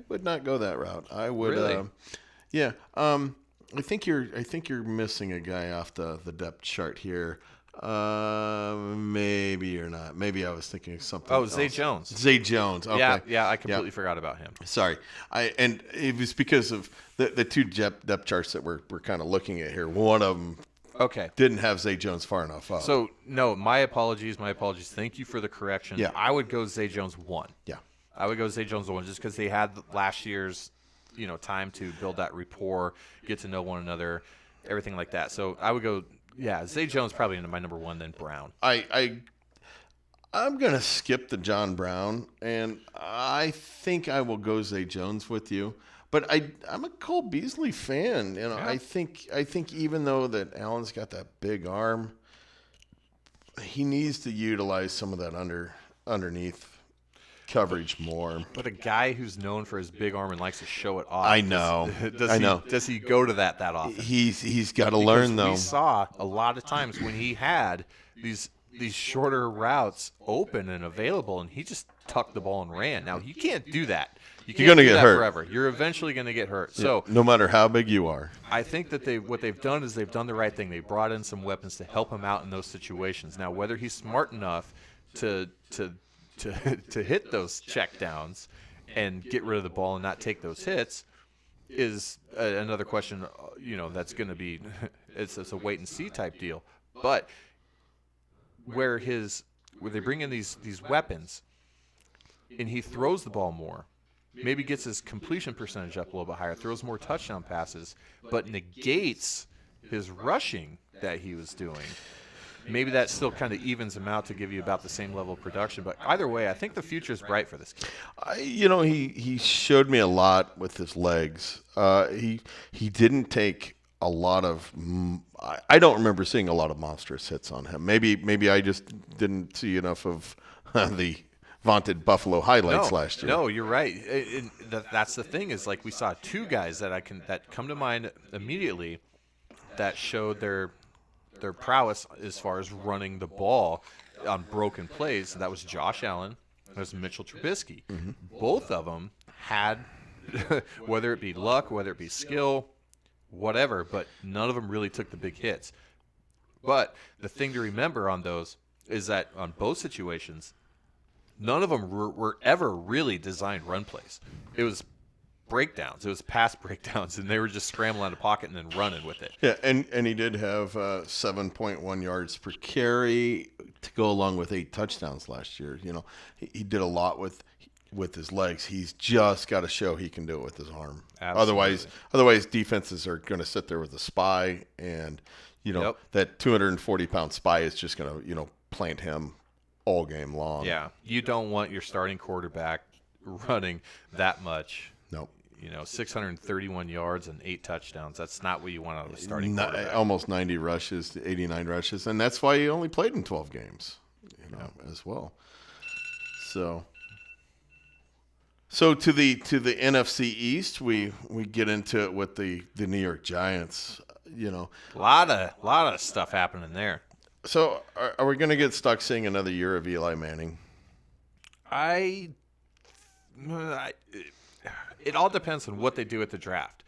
would not go that route. I would, really? Yeah. I think you're missing a guy off the depth chart here. Maybe you're not. Maybe I was thinking of something. Oh, Zay Jones. Zay Jones. Okay. Yeah. I completely forgot about him. Sorry. And it was because of the 2 depth charts that we're kind of looking at here. One of them. Okay. Didn't have Zay Jones far enough up. So, no, my apologies. Thank you for the correction. Yeah. I would go Zay Jones 1. Yeah. I would go Zay Jones 1 just because they had last year's, time to build that rapport, get to know one another, everything like that. So, I would go, Zay Jones probably into my number 1, then Brown. I'm going to skip the John Brown, and I think I will go Zay Jones with you. But I'm a Cole Beasley fan. I think even though that Allen's got that big arm, he needs to utilize some of that underneath coverage more. But a guy who's known for his big arm and likes to show it off. I know. Does he go to that often? He's got to learn, though. We saw a lot of times when he had these shorter routes open and available, and he just tucked the ball and ran. Now, you can't do that. You're going to get hurt forever. You're eventually going to get hurt. Yeah, So no matter how big you are. I think that what they've done is they've done the right thing. They brought in some weapons to help him out in those situations. Now, whether he's smart enough to hit those checkdowns and get rid of the ball and not take those hits is another question. That's going to be it's a wait and see type deal. But where they bring in these weapons and he throws the ball more, maybe gets his completion percentage up a little bit higher, throws more touchdown passes, but negates his rushing that he was doing. Maybe that still kind of evens him out to give you about the same level of production. But either way, I think the future is bright for this kid. He showed me a lot with his legs. He didn't take a lot of. I don't remember seeing a lot of monstrous hits on him. Maybe I just didn't see enough of the vaunted Buffalo highlights last year. No, you're right. That's the thing is, like, we saw two guys that come to mind immediately that showed their prowess as far as running the ball on broken plays. That was Josh Allen. That was Mitchell Trubisky. Mm-hmm. Both of them had, whether it be luck, whether it be skill, whatever, but none of them really took the big hits. But the thing to remember on those is that on both situations, none of them were ever really designed run plays. It was breakdowns. It was pass breakdowns, and they were just scrambling out of pocket and then running with it. Yeah, and he did have 7.1 yards per carry to go along with 8 touchdowns last year. He did a lot with his legs. He's just got to show he can do it with his arm. Absolutely. Otherwise defenses are going to sit there with a spy, and that 240-pound spy is just going to plant him all game long. Yeah, you don't want your starting quarterback running that much. Nope. 631 yards and 8 touchdowns. That's not what you want out of a starting quarterback. Almost 90 rushes, 89 rushes, and that's why he only played in 12 games, as well. So to the NFC East, we get into it with the New York Giants. A lot of stuff happening there. So are we going to get stuck seeing another year of Eli Manning? It all depends on what they do at the draft.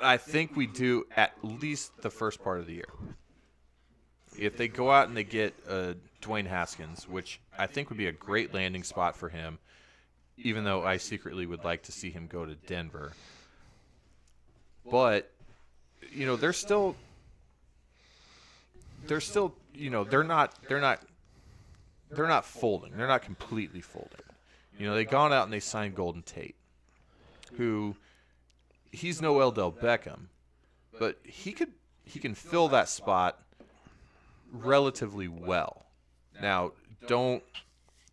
I think we do at least the first part of the year. If they go out and they get Dwayne Haskins, which I think would be a great landing spot for him, even though I secretly would like to see him go to Denver. But, they're still, they're not folding. They're not completely folding. They've gone out and they signed Golden Tate, who he's no Odell Beckham, but he can fill that spot relatively well. Now, don't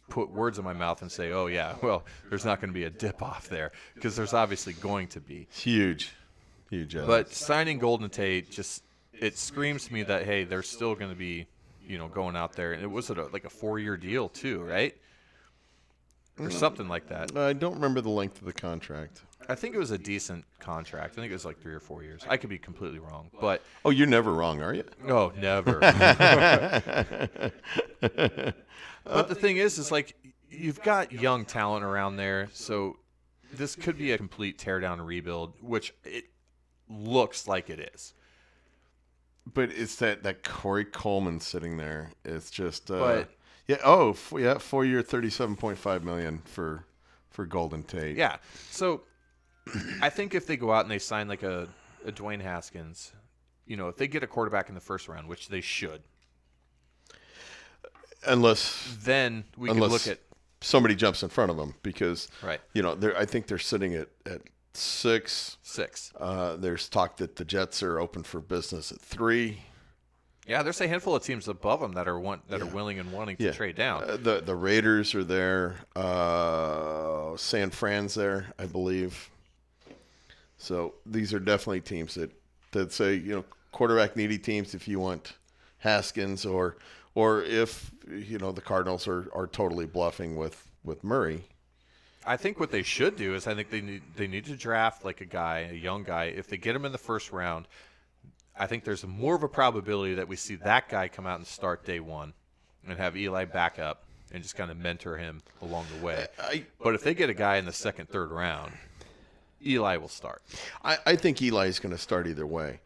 put words in my mouth and say, oh, yeah, well, there's not going to be a dip-off there, because there's obviously going to be. It's huge. But signing Golden Tate, it screams to me that, hey, they're still going to be, going out there. And it was like a 4-year deal too, right? Or something like that. I don't remember the length of the contract. I think it was a decent contract. I think it was like 3 or 4 years. I could be completely wrong, but you're never wrong, are you? No, never. But the thing is like you've got young talent around there, so this could be a complete teardown and rebuild, which it looks like it is. But it's that Corey Coleman sitting there. It's just 4-year, $37.5 million for Golden Tate. Yeah. So I think if they go out and they sign like a Dwayne Haskins, if they get a quarterback in the first round, which they should, unless we can look at somebody jumps in front of them, because right. I think they're sitting at 6. There's talk that the Jets are open for business at 3. Yeah, there's a handful of teams above them that are willing and wanting to trade down. The Raiders are there. San Fran's there, I believe. So these are definitely teams that say, quarterback needy teams if you want Haskins, or if the Cardinals are totally bluffing with with Murray. I think what they should do is I think they need to draft like a young guy. If they get him in the first round, I think there's more of a probability that we see that guy come out and start day one and have Eli back up and just kind of mentor him along the way. But if they get a guy in the second, third round, Eli will start. I think Eli is going to start either way.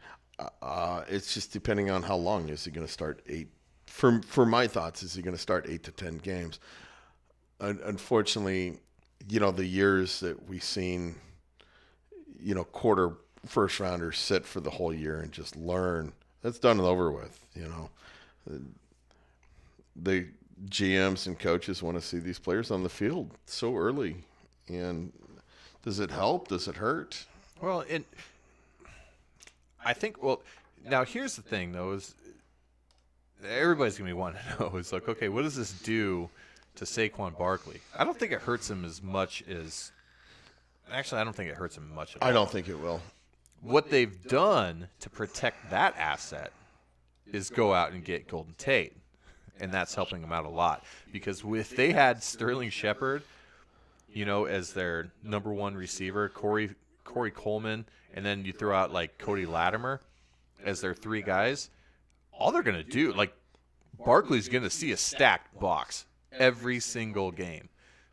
It's just depending on how long. Is he going to start 8? For my thoughts, is he going to start 8 to 10 games? Unfortunately, the years that we've seen, quarter first rounders sit for the whole year and just learn, that's done and over with. The GMs and coaches want to see these players on the field so early. And does it help? Does it hurt? Well, I think, now here's the thing, though, is everybody's going to be wanting to know, is like, okay, what does this do to Saquon Barkley? I don't think it hurts him as much as – actually, I don't think it hurts him much at all. I don't think it will. What they've done to protect that asset is go out and get Golden Tate, and that's helping them out a lot. Because if they had Sterling Shepard, as their number one receiver, Corey Coleman, and then you throw out like Cody Latimer as their 3 guys, all they're going to do, like Barkley's going to see a stacked box every single game.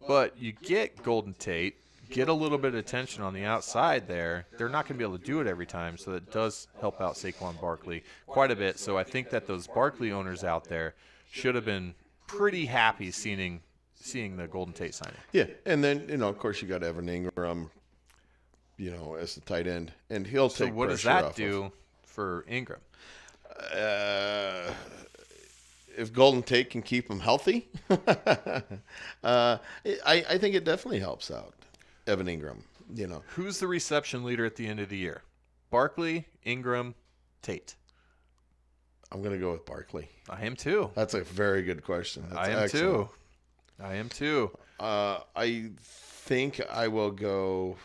But you get Golden Tate, get a little bit of attention on the outside there. They're not going to be able to do it every time, so that does help out Saquon Barkley quite a bit. So I think that those Barkley owners out there should have been pretty happy seeing the Golden Tate signing. Yeah, and then, of course, you got Evan Ingram, as the tight end, and he'll take pressure off. So what does that do for Ingram? If Golden Tate can keep him healthy, I think it definitely helps out Evan Ingram. Who's the reception leader at the end of the year? Barkley, Ingram, Tate. I'm going to go with Barkley. I am too. That's a very good question. That's I am excellent. too. I am too. I think I will go.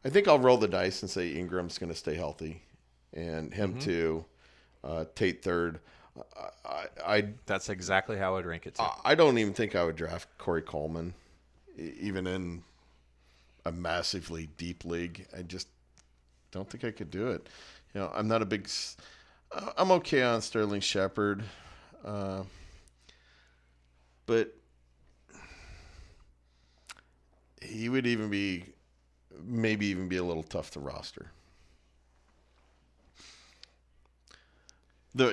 I think I'll roll the dice and say Ingram's going to stay healthy, and him too. Tate third. That's exactly how I'd rank it too. I don't even think I would draft Corey Coleman, even in a massively deep league. I just don't think I could do it. I'm not a big. I'm okay on Sterling Shepard, but he would maybe even be a little tough to roster. We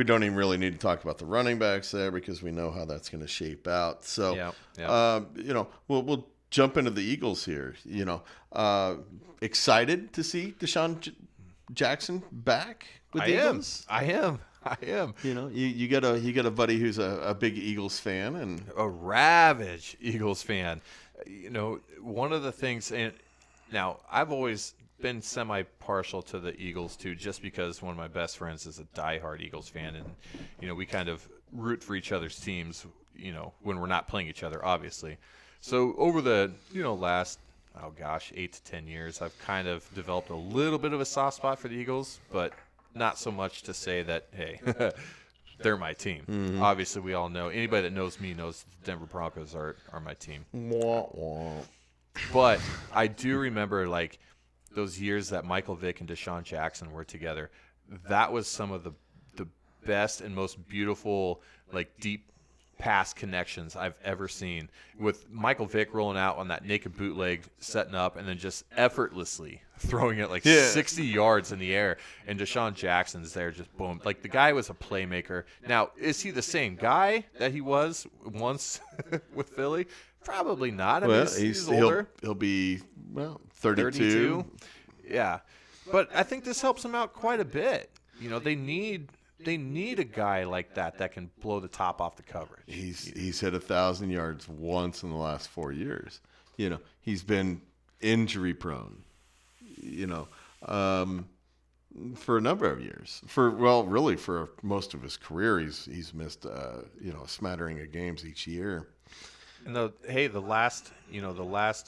don't even really need to talk about the running backs there because we know how that's going to shape out. So, we'll jump into the Eagles here. Excited to see Deshaun Jackson back with the Eagles? I am. You got a buddy who's a big Eagles fan and a ravage Eagles fan. One of the things, and now I've always been semi-partial to the Eagles too, just because one of my best friends is a diehard Eagles fan, and we kind of root for each other's teams, when we're not playing each other, obviously. So over the last 8 to 10 years, I've kind of developed a little bit of a soft spot for the Eagles, but not so much to say that, hey, they're my team. Mm-hmm. Obviously, we all know, anybody that knows me knows the Denver Broncos are my team. Wah, wah. But I do remember, like, those years that Michael Vick and Deshaun Jackson were together. That was some of the best and most beautiful, like, deep pass connections I've ever seen, with Michael Vick rolling out on that naked bootleg, setting up, and then just effortlessly throwing it 60 yards in the air, and Deshaun Jackson's there just boom. Like, the guy was a playmaker. Now, is he the same guy that he was once with Philly? Probably not. I mean, he's older. He'll be 32. Yeah, but I think this helps him out quite a bit. They need a guy like that can blow the top off the coverage. He's hit 1,000 yards once in the last 4 years. He's been injury prone. For a number of years. Really for most of his career, he's missed a smattering of games each year. And the last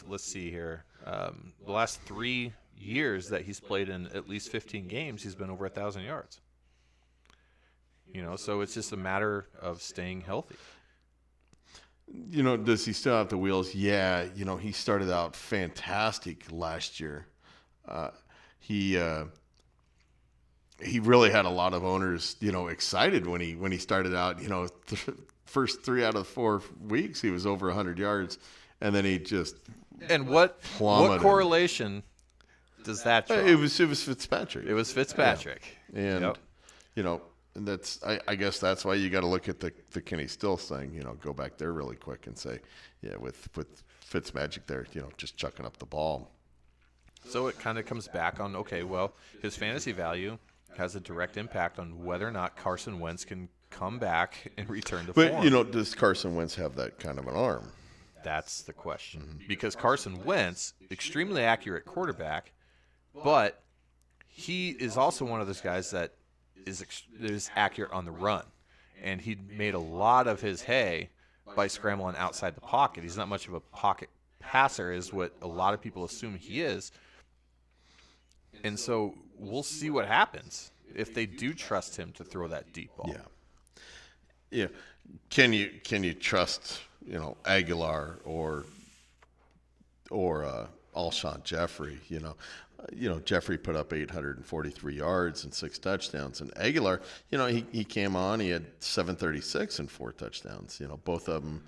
let's see here, the last 3 years that he's played in at least 15 games, he's been over 1,000 yards. So it's just a matter of staying healthy. Does he still have the wheels? Yeah. He started out fantastic last year. He really had a lot of owners, excited when he started out. First 3 out of 4 weeks he was over 100 yards, and then he just And what correlation does that draw? It was Fitzpatrick. It was Fitzpatrick. Yeah. And and that's I guess that's why you got to look at the Kenny Stills thing. Go back there really quick and say, yeah, with Fitzmagic there, just chucking up the ball. So it kind of comes back on, okay, well, his fantasy value has a direct impact on whether or not Carson Wentz can come back and return to form. But, does Carson Wentz have that kind of an arm? That's the question. Mm-hmm. Because Carson Wentz, extremely accurate quarterback, but he is also one of those guys that is accurate on the run. And he made a lot of his hay by scrambling outside the pocket. He's not much of a pocket passer, is what a lot of people assume he is. And so we'll see what happens if they do trust him to throw that deep ball. Yeah. Can you trust Aguilar or Alshon Jeffrey? Jeffrey put up 843 yards and 6 touchdowns, and Aguilar, he came on, he had 736 and 4 touchdowns. Both of them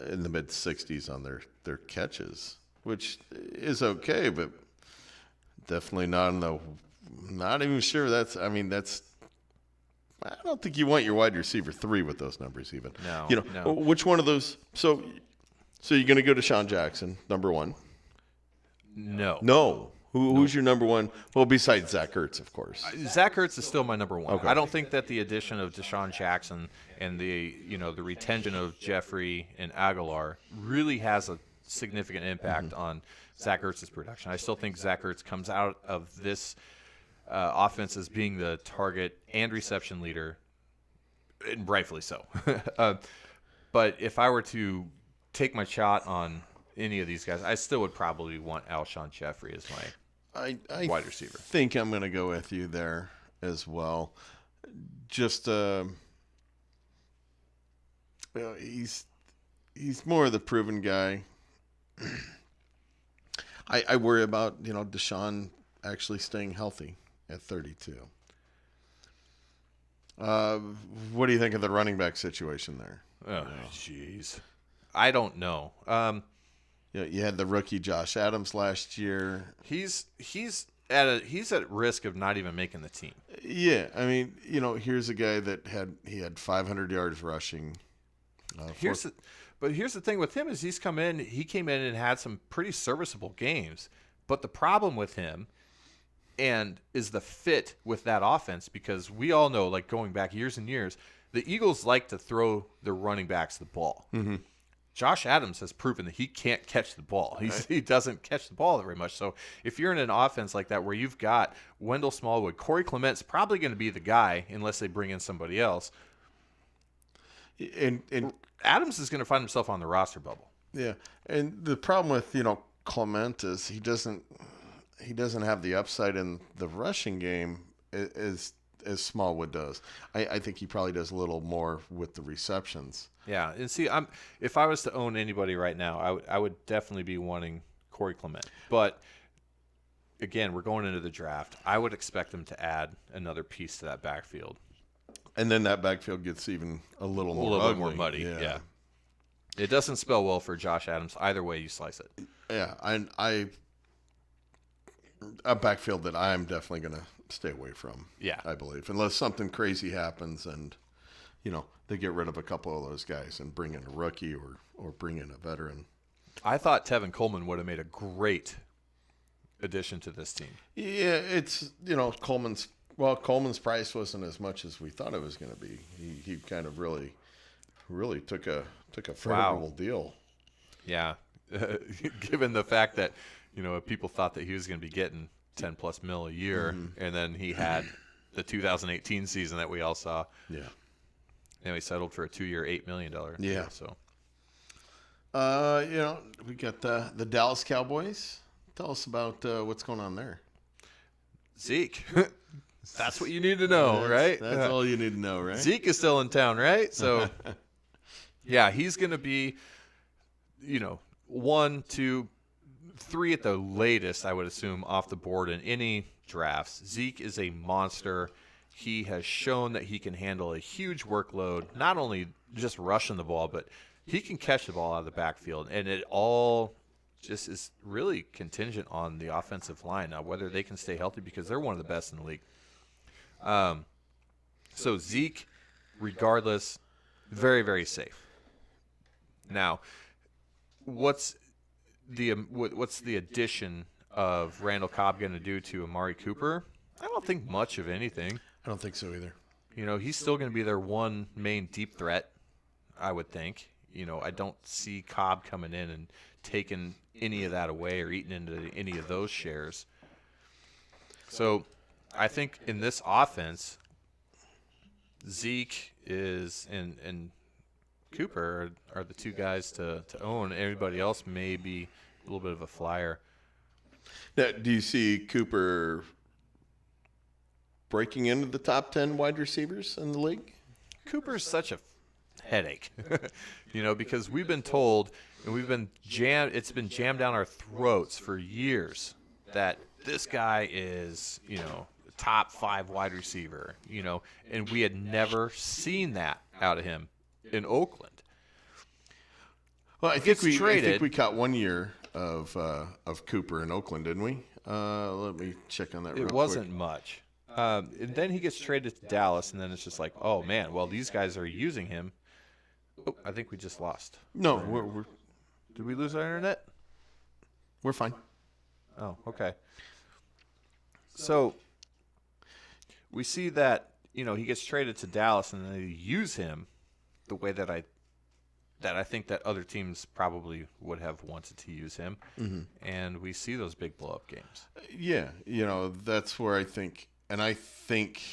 in the mid 60s on their catches, which is okay, but definitely not even sure that's. I don't think you want your wide receiver 3 with those numbers even. No. Which one of those? So you're going to go to Deshaun Jackson, number 1? No. Who's your number 1? Well, besides Zach Ertz, of course. Zach Ertz is still my number 1. Okay. I don't think that the addition of Deshaun Jackson and the retention of Jeffrey and Aguilar really has a significant impact on Zach Ertz's production. I still think Zach Ertz comes out of this offense as being the target and reception leader, and rightfully so. But if I were to take my shot on any of these guys, I still would probably want Alshon Jeffrey as my wide receiver. I think I'm going to go with you there as well. Just he's more of the proven guy. I worry about Deshaun actually staying healthy at 32. What do you think of the running back situation there? Oh, jeez. I don't know. You had the rookie Josh Adams last year. He's at risk of not even making the team. Yeah, here's a guy that had 500 yards rushing. Here's the thing with him is he came in and had some pretty serviceable games. But the problem with him is the fit with that offense, because we all know, like going back years and years, the Eagles like to throw their running backs the ball. Mm-hmm. Josh Adams has proven that he can't catch the ball. He doesn't catch the ball very much. So if you're in an offense like that where you've got Wendell Smallwood, Corey Clement's probably going to be the guy unless they bring in somebody else. And Adams is going to find himself on the roster bubble. Yeah, and the problem with Clement is he doesn't have the upside in the rushing game as Smallwood does. I think he probably does a little more with the receptions. Yeah, and see, if I was to own anybody right now, I would definitely be wanting Corey Clement. But again, we're going into the draft. I would expect them to add another piece to that backfield. And then that backfield gets even a little bit more muddy. Yeah. It doesn't spell well for Josh Adams either way you slice it. Yeah, a backfield that I'm definitely going to stay away from. Yeah, I believe, unless something crazy happens and they get rid of a couple of those guys and bring in a rookie or bring in a veteran. I thought Tevin Coleman would have made a great addition to this team. Yeah, it's Coleman's price wasn't as much as we thought it was going to be. He kind of really took a favorable deal. Yeah, given the fact that people thought that he was going to be getting $10+ million a year, and then he had the 2018 season that we all saw. Yeah. And he settled for a 2-year, $8 million deal. Yeah. So, we got the Dallas Cowboys. Tell us about what's going on there. Zeke. That's what you need to know, right? That's all you need to know, right? Zeke is still in town, right? So, Yeah, he's going to be, 1, 2, 3 at the latest, I would assume, off the board in any drafts. Zeke is a monster. He has shown that he can handle a huge workload, not only just rushing the ball, but he can catch the ball out of the backfield. And it all just is really contingent on the offensive line, now whether they can stay healthy, because they're one of the best in the league. So Zeke, regardless, very, very safe. Now, what's the addition of Randall Cobb going to do to Amari Cooper? I don't think much of anything. I don't think so either. He's still going to be their one main deep threat, I would think. I don't see Cobb coming in and taking any of that away or eating into any of those shares. So I think in this offense, Zeke is and Cooper are the two guys to own. Everybody else may be a little bit of a flyer. Now, do you see Cooper breaking into the top 10 wide receivers in the league? Cooper's such a headache, because we've been told and it's been jammed down our throats for years that this guy is, top 5 wide receiver, and we had never seen that out of him in Oakland. Well, I think we caught 1 year of Cooper in Oakland, didn't we? Let me check on that real quick. It wasn't much. And then he gets traded to Dallas, and then it's just like, oh, man, well, these guys are using him. Oh, I think we just lost. No, we're Did we lose our internet? We're fine. Oh, okay. So we see that, he gets traded to Dallas, and they use him the way that I think that other teams probably would have wanted to use him. Mm-hmm. And we see those big blow-up games. Yeah, that's where I think – and I think –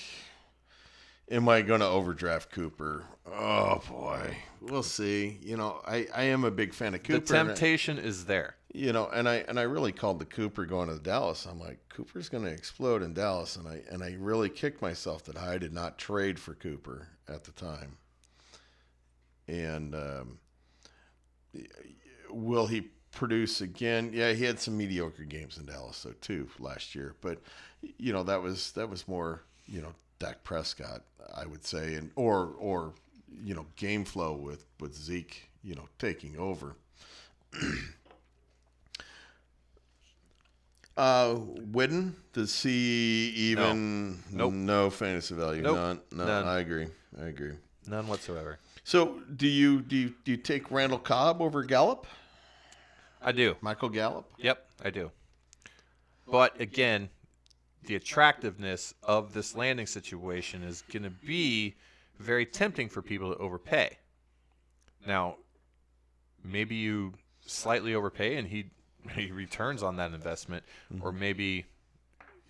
am I going to overdraft Cooper? Oh, boy. We'll see. I am a big fan of Cooper. The temptation is there. And I really called the Cooper going to Dallas. I'm like, Cooper's going to explode in Dallas. And I really kicked myself that I did not trade for Cooper at the time. And will he produce again? Yeah, he had some mediocre games in Dallas, though, too, last year. But, that was more, Dak Prescott, I would say, and or game flow with Zeke, taking over. Witten, does he even? Nope. No fantasy value. Nope. None. I agree. None whatsoever. So do you take Randall Cobb over Gallup? I do. Michael Gallup? Yep, I do. But again, the attractiveness of this landing situation is going to be very tempting for people to overpay. Now, maybe you slightly overpay and he returns on that investment, or maybe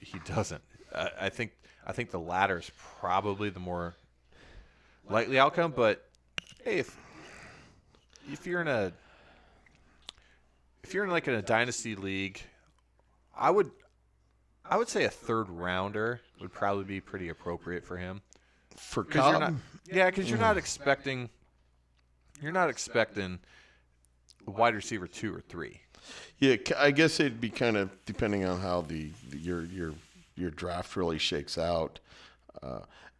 he doesn't. I think the latter is probably the more likely outcome. But hey, if you're in a dynasty league, I would say a third rounder would probably be pretty appropriate for him. For Cobb? Because you're not expecting a wide receiver 2 or 3. Yeah, I guess it'd be kind of depending on how your draft really shakes out.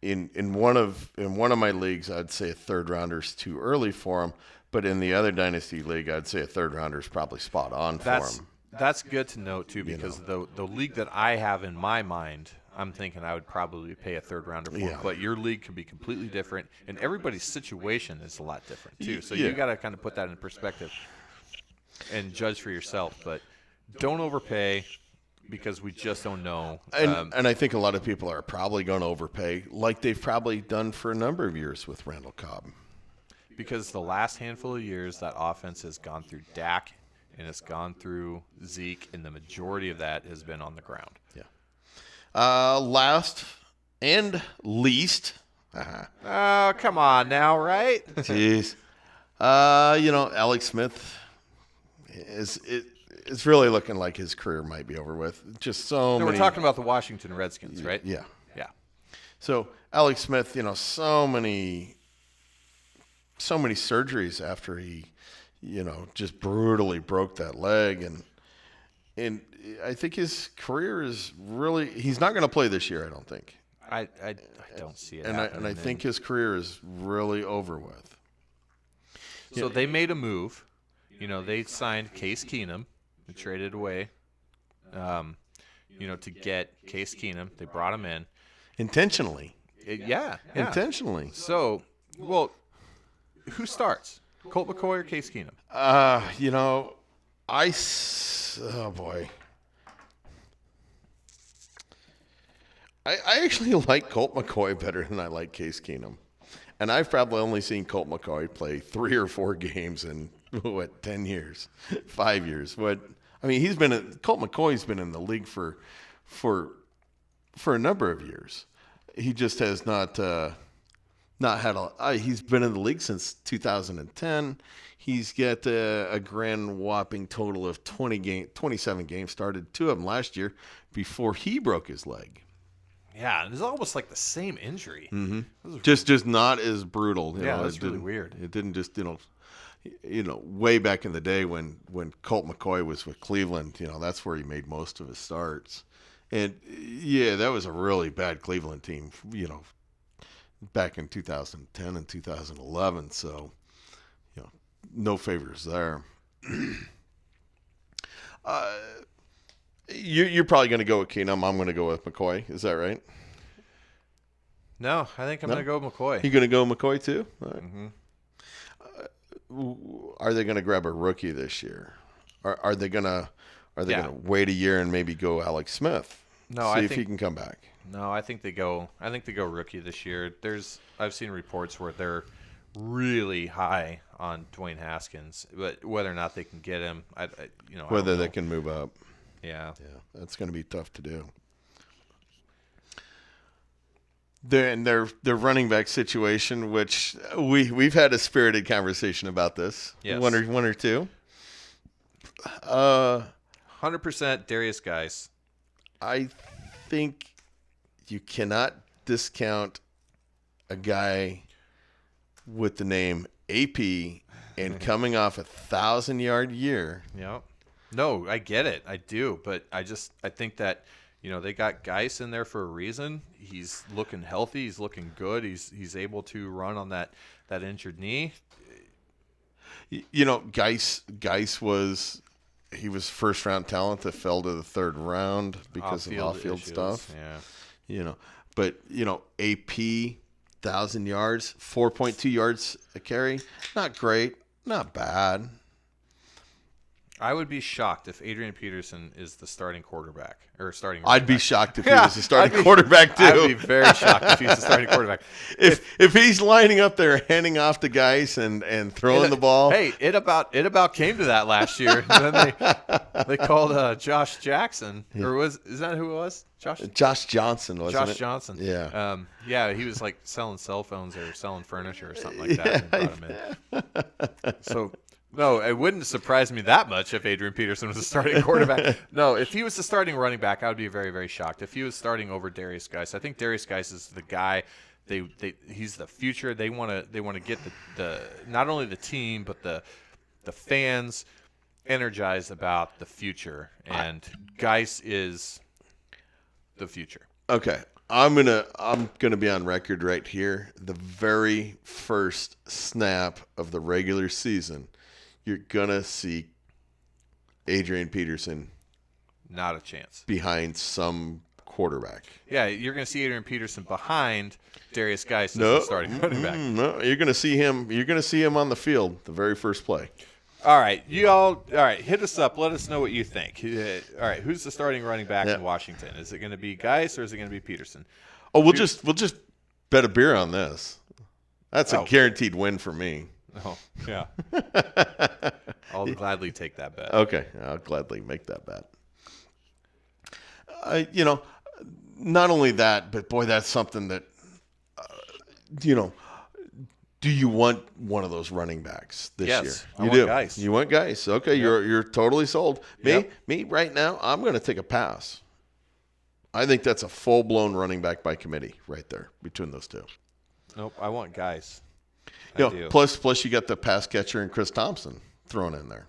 In one of my leagues, I'd say a third rounder is too early for him, but in the other dynasty league, I'd say a third rounder is probably spot on for him. That's good to note too, because the league that I have in my mind, I'm thinking I would probably pay a third rounder for him. But your league could be completely different, and everybody's situation is a lot different too. So you got to kind of put that in perspective and judge for yourself. But don't overpay, because we just don't know. And I think a lot of people are probably going to overpay, like they've probably done for a number of years with Randall Cobb. Because the last handful of years, that offense has gone through Dak and it's gone through Zeke, and the majority of that has been on the ground. Yeah. Last and least. Oh, come on now, right? Jeez. Alex Smith it's really looking like his career might be over with. Just many. We're talking about the Washington Redskins, right? Yeah. Yeah. So Alex Smith, so many so many surgeries after he, just brutally broke that leg, and I think his career is really. He's not going to play this year, I don't think. I don't see it. And I think his career is really over with. So they made a move. They signed Case Keenum. They traded away, to get Case Keenum. They brought him in. Intentionally. Yeah. Intentionally. So, who starts? Colt McCoy or Case Keenum? Oh, boy. I actually like Colt McCoy better than I like Case Keenum. And I've probably only seen Colt McCoy play 3 or 4 games in, 10 years, 5 years. Colt McCoy's been in the league for a number of years. He just has not had he's been in the league since 2010. He's got a grand whopping total of 27 games started, 2 of them last year before he broke his leg. Yeah, it was almost like the same injury. Mm-hmm. Just not as brutal. That's really weird. It didn't just way back in the day when Colt McCoy was with Cleveland, that's where he made most of his starts. And yeah, that was a really bad Cleveland team, back in 2010 and 2011. So, no favors there. You're probably going to go with Keenum. I'm going to go with McCoy. Is that right? No, I think I'm going to go with McCoy. You going to go McCoy too? All right. Mm-hmm. Are they going to grab a rookie this year? Are they going to wait a year and maybe go Alex Smith? No, I think if he can come back. No, I think they go rookie this year. I've seen reports where they're really high on Dwayne Haskins, but whether or not they can get him, whether they can move up. Yeah, that's going to be tough to do. Their running back situation, which we've had a spirited conversation about this. Yes. One or two. 100% Darius Guice. I think you cannot discount a guy with the name AP and coming off 1,000-yard year. Yeah. No, I get it. I do. But I think that, they got Guice in there for a reason. He's looking healthy. He's looking good. He's able to run on that injured knee. Guice was first-round talent that fell to the 3rd round because of off-field stuff. Yeah. But AP, 1,000 yards, 4.2 yards a carry. Not great. Not bad. I would be shocked if Adrian Peterson is the starting quarterback or starting. I'd be shocked if he was the starting quarterback too. I'd be very shocked if he's the starting quarterback. If he's lining up there, handing off to guys and throwing the ball. Hey, it about came to that last year. And then they called Josh Jackson, or is that who it was? Josh Johnson, wasn't it? Josh Johnson. Yeah. He was like selling cell phones or selling furniture or something like that. And brought him in. So. No, it wouldn't surprise me that much if Adrian Peterson was the starting quarterback. No, if he was the starting running back, I would be very, very shocked. If he was starting over Darius Guice, I think Darius Guice is the guy. He's the future. They want to get the not only the team but the fans energized about the future. And Guice is the future. Okay. I'm gonna be on record right here. The very first snap of the regular season, you're gonna see Adrian Peterson. Not a chance. Behind some quarterback. Yeah, you're gonna see Adrian Peterson behind Darius Guice as the starting running back. No, you're gonna see him. You're gonna see him on the field the very first play. All right, hit us up. Let us know what you think. All right, who's the starting running back in Washington? Is it going to be Guice or is it going to be Peterson? Oh, we'll just bet a beer on this. That's a guaranteed win for me. Oh, yeah. I'll gladly take that bet. Okay, I'll gladly make that bet. Not only that, but boy, that's something that do you want one of those running backs this year? You do. Guice. You want Guice. Okay, yep. You're totally sold. Me right now, I'm going to take a pass. I think that's a full-blown running back by committee right there between those two. Nope, I want Guice. You know, plus you got the pass catcher and Chris Thompson thrown in there.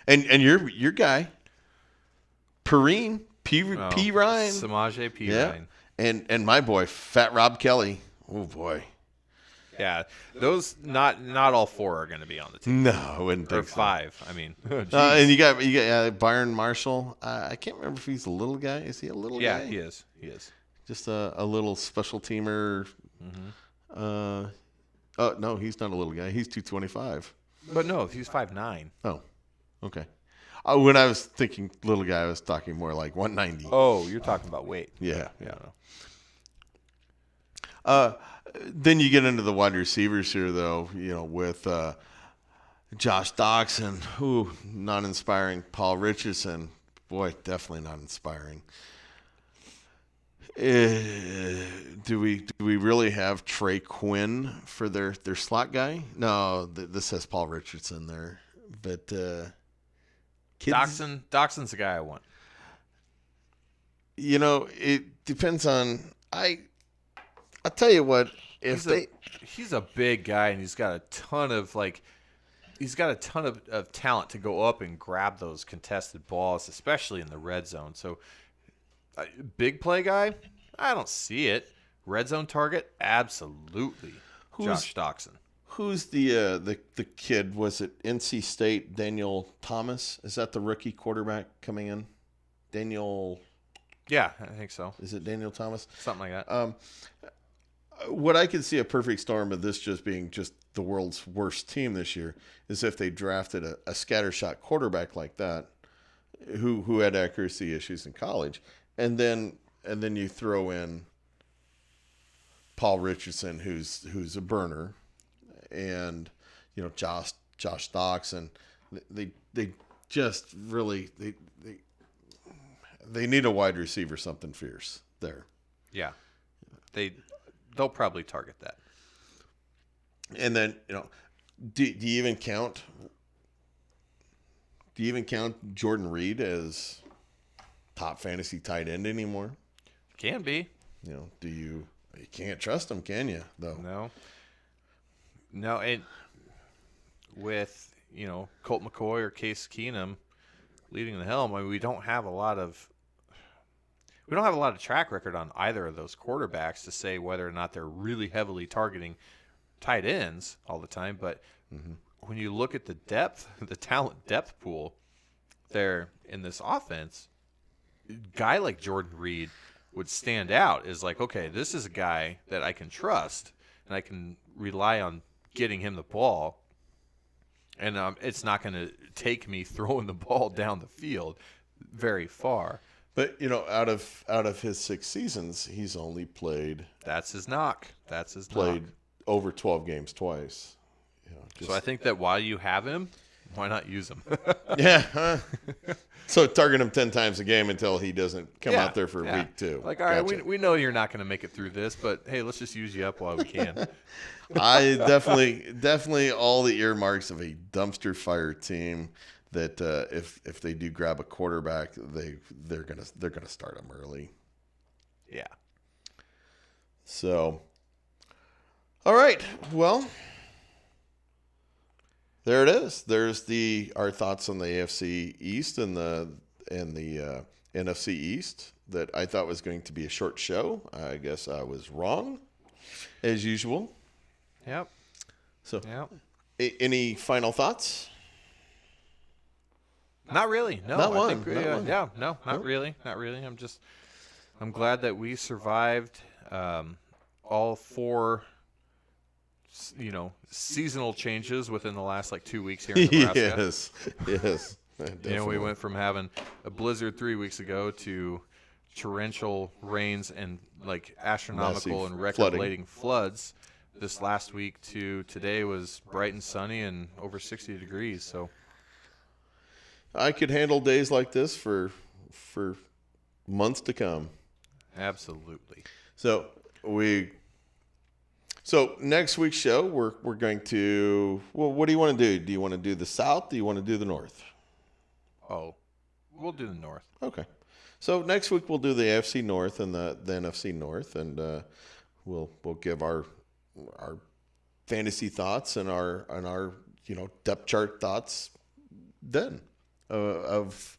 And your guy, Perrine, P. Ryan. Samaje P. Yeah. Ryan. And my boy, Fat Rob Kelly. Oh, boy. Yeah, those not all 4 are going to be on the team. No, I wouldn't Or think so. 5. I mean, And you got Byron Marshall. I can't remember if he's a little guy. Is he a little guy? Yeah, he is. He is. Just a little special teamer. Oh no, he's not a little guy. He's 225. But no, he's 5'9". Oh, okay. When I was thinking little guy, I was talking more like 190. Oh, you're talking about weight. Yeah. Yeah. Then you get into the wide receivers here, though. You know, with Josh Doxson, not inspiring. Paul Richardson, boy, definitely not inspiring. Do we really have Trey Quinn for their slot guy? No, this says Paul Richardson there, but Doxson's the guy I want. You know, it depends on I'll tell you what, he's a big guy and he's got a ton of talent to go up and grab those contested balls, especially in the red zone. So big play guy, I don't see it. Red zone target, absolutely. Josh Doxson. Who's the kid? Was it NC State? Daniel Thomas? Is that the rookie quarterback coming in? Daniel. Yeah, I think so. Is it Daniel Thomas? Something like that. What I could see a perfect storm of this just being just the world's worst team this year is if they drafted a scattershot quarterback like that, who had accuracy issues in college, and then you throw in Paul Richardson, who's a burner, and you know Josh Doxson. They just really they need a wide receiver, something fierce there. Yeah, they'll probably target that. And then do you even count Jordan Reed as top fantasy tight end anymore? Can be. You can't trust him, can you? Though no, and with Colt McCoy or Case Keenum leading the helm, I mean, we don't have a lot of track record on either of those quarterbacks to say whether or not they're really heavily targeting tight ends all the time. But when you look at the talent depth pool there in this offense, a guy like Jordan Reed would stand out as like, okay, this is a guy that I can trust and I can rely on getting him the ball. And it's not going to take me throwing the ball down the field very far. But out of his 6 seasons, he's only played. That's his knock. Played over 12 games twice. So I think that while you have him, why not use him? Yeah. So target him 10 times a game until he doesn't come out there for week 2. Like, all right, we know you're not going to make it through this, but hey, let's just use you up while we can. I definitely all the earmarks of a dumpster fire team that if they do grab a quarterback, they're gonna start him early. Yeah. So, all right. Well, there it is. There's our thoughts on the AFC East and the NFC East that I thought was going to be a short show. I guess I was wrong, as usual. Yep. So, any final thoughts? Not really. No. Not one. Yeah. No. Not really. Not really. I'm glad that we survived all 4. Seasonal changes within the last 2 weeks here in Nebraska. Yes. We went from having a blizzard 3 weeks ago to torrential rains and astronomical Massive and record-breaking floods this last week to today was bright and sunny and over 60 degrees. So I could handle days like this for months to come. Absolutely. So next week's show, we're going to. Well, what do you want to do? Do you want to do the South? Do you want to do the North? Oh, we'll do the North. Okay. So next week we'll do the AFC North and the NFC North, and we'll give our fantasy thoughts and our depth chart thoughts then of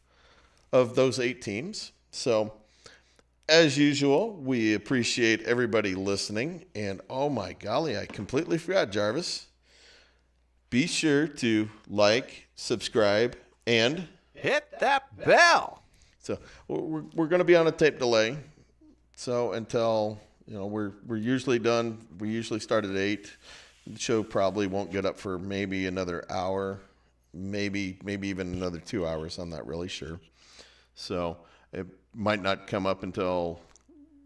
those 8 teams. So as usual, we appreciate everybody listening. And oh my golly, I completely forgot, Jarvis. Be sure to like, subscribe, and hit that bell. So we're going to be on a tape delay. So until we're usually done. We usually start at 8. The show probably won't get up for maybe another hour, maybe even another 2 hours. I'm not really sure. So it might not come up until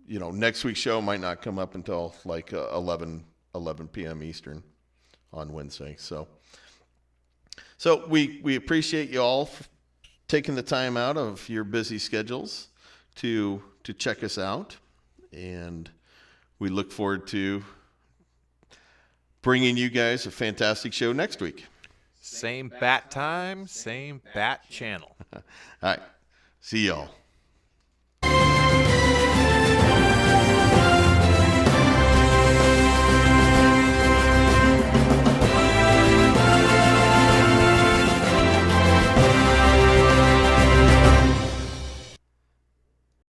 next week's show might not come up until like 11 p.m. Eastern on Wednesday. So we appreciate you all for taking the time out of your busy schedules to check us out, and we look forward to bringing you guys a fantastic show next week. Same bat time, same bat channel. All right. See y'all.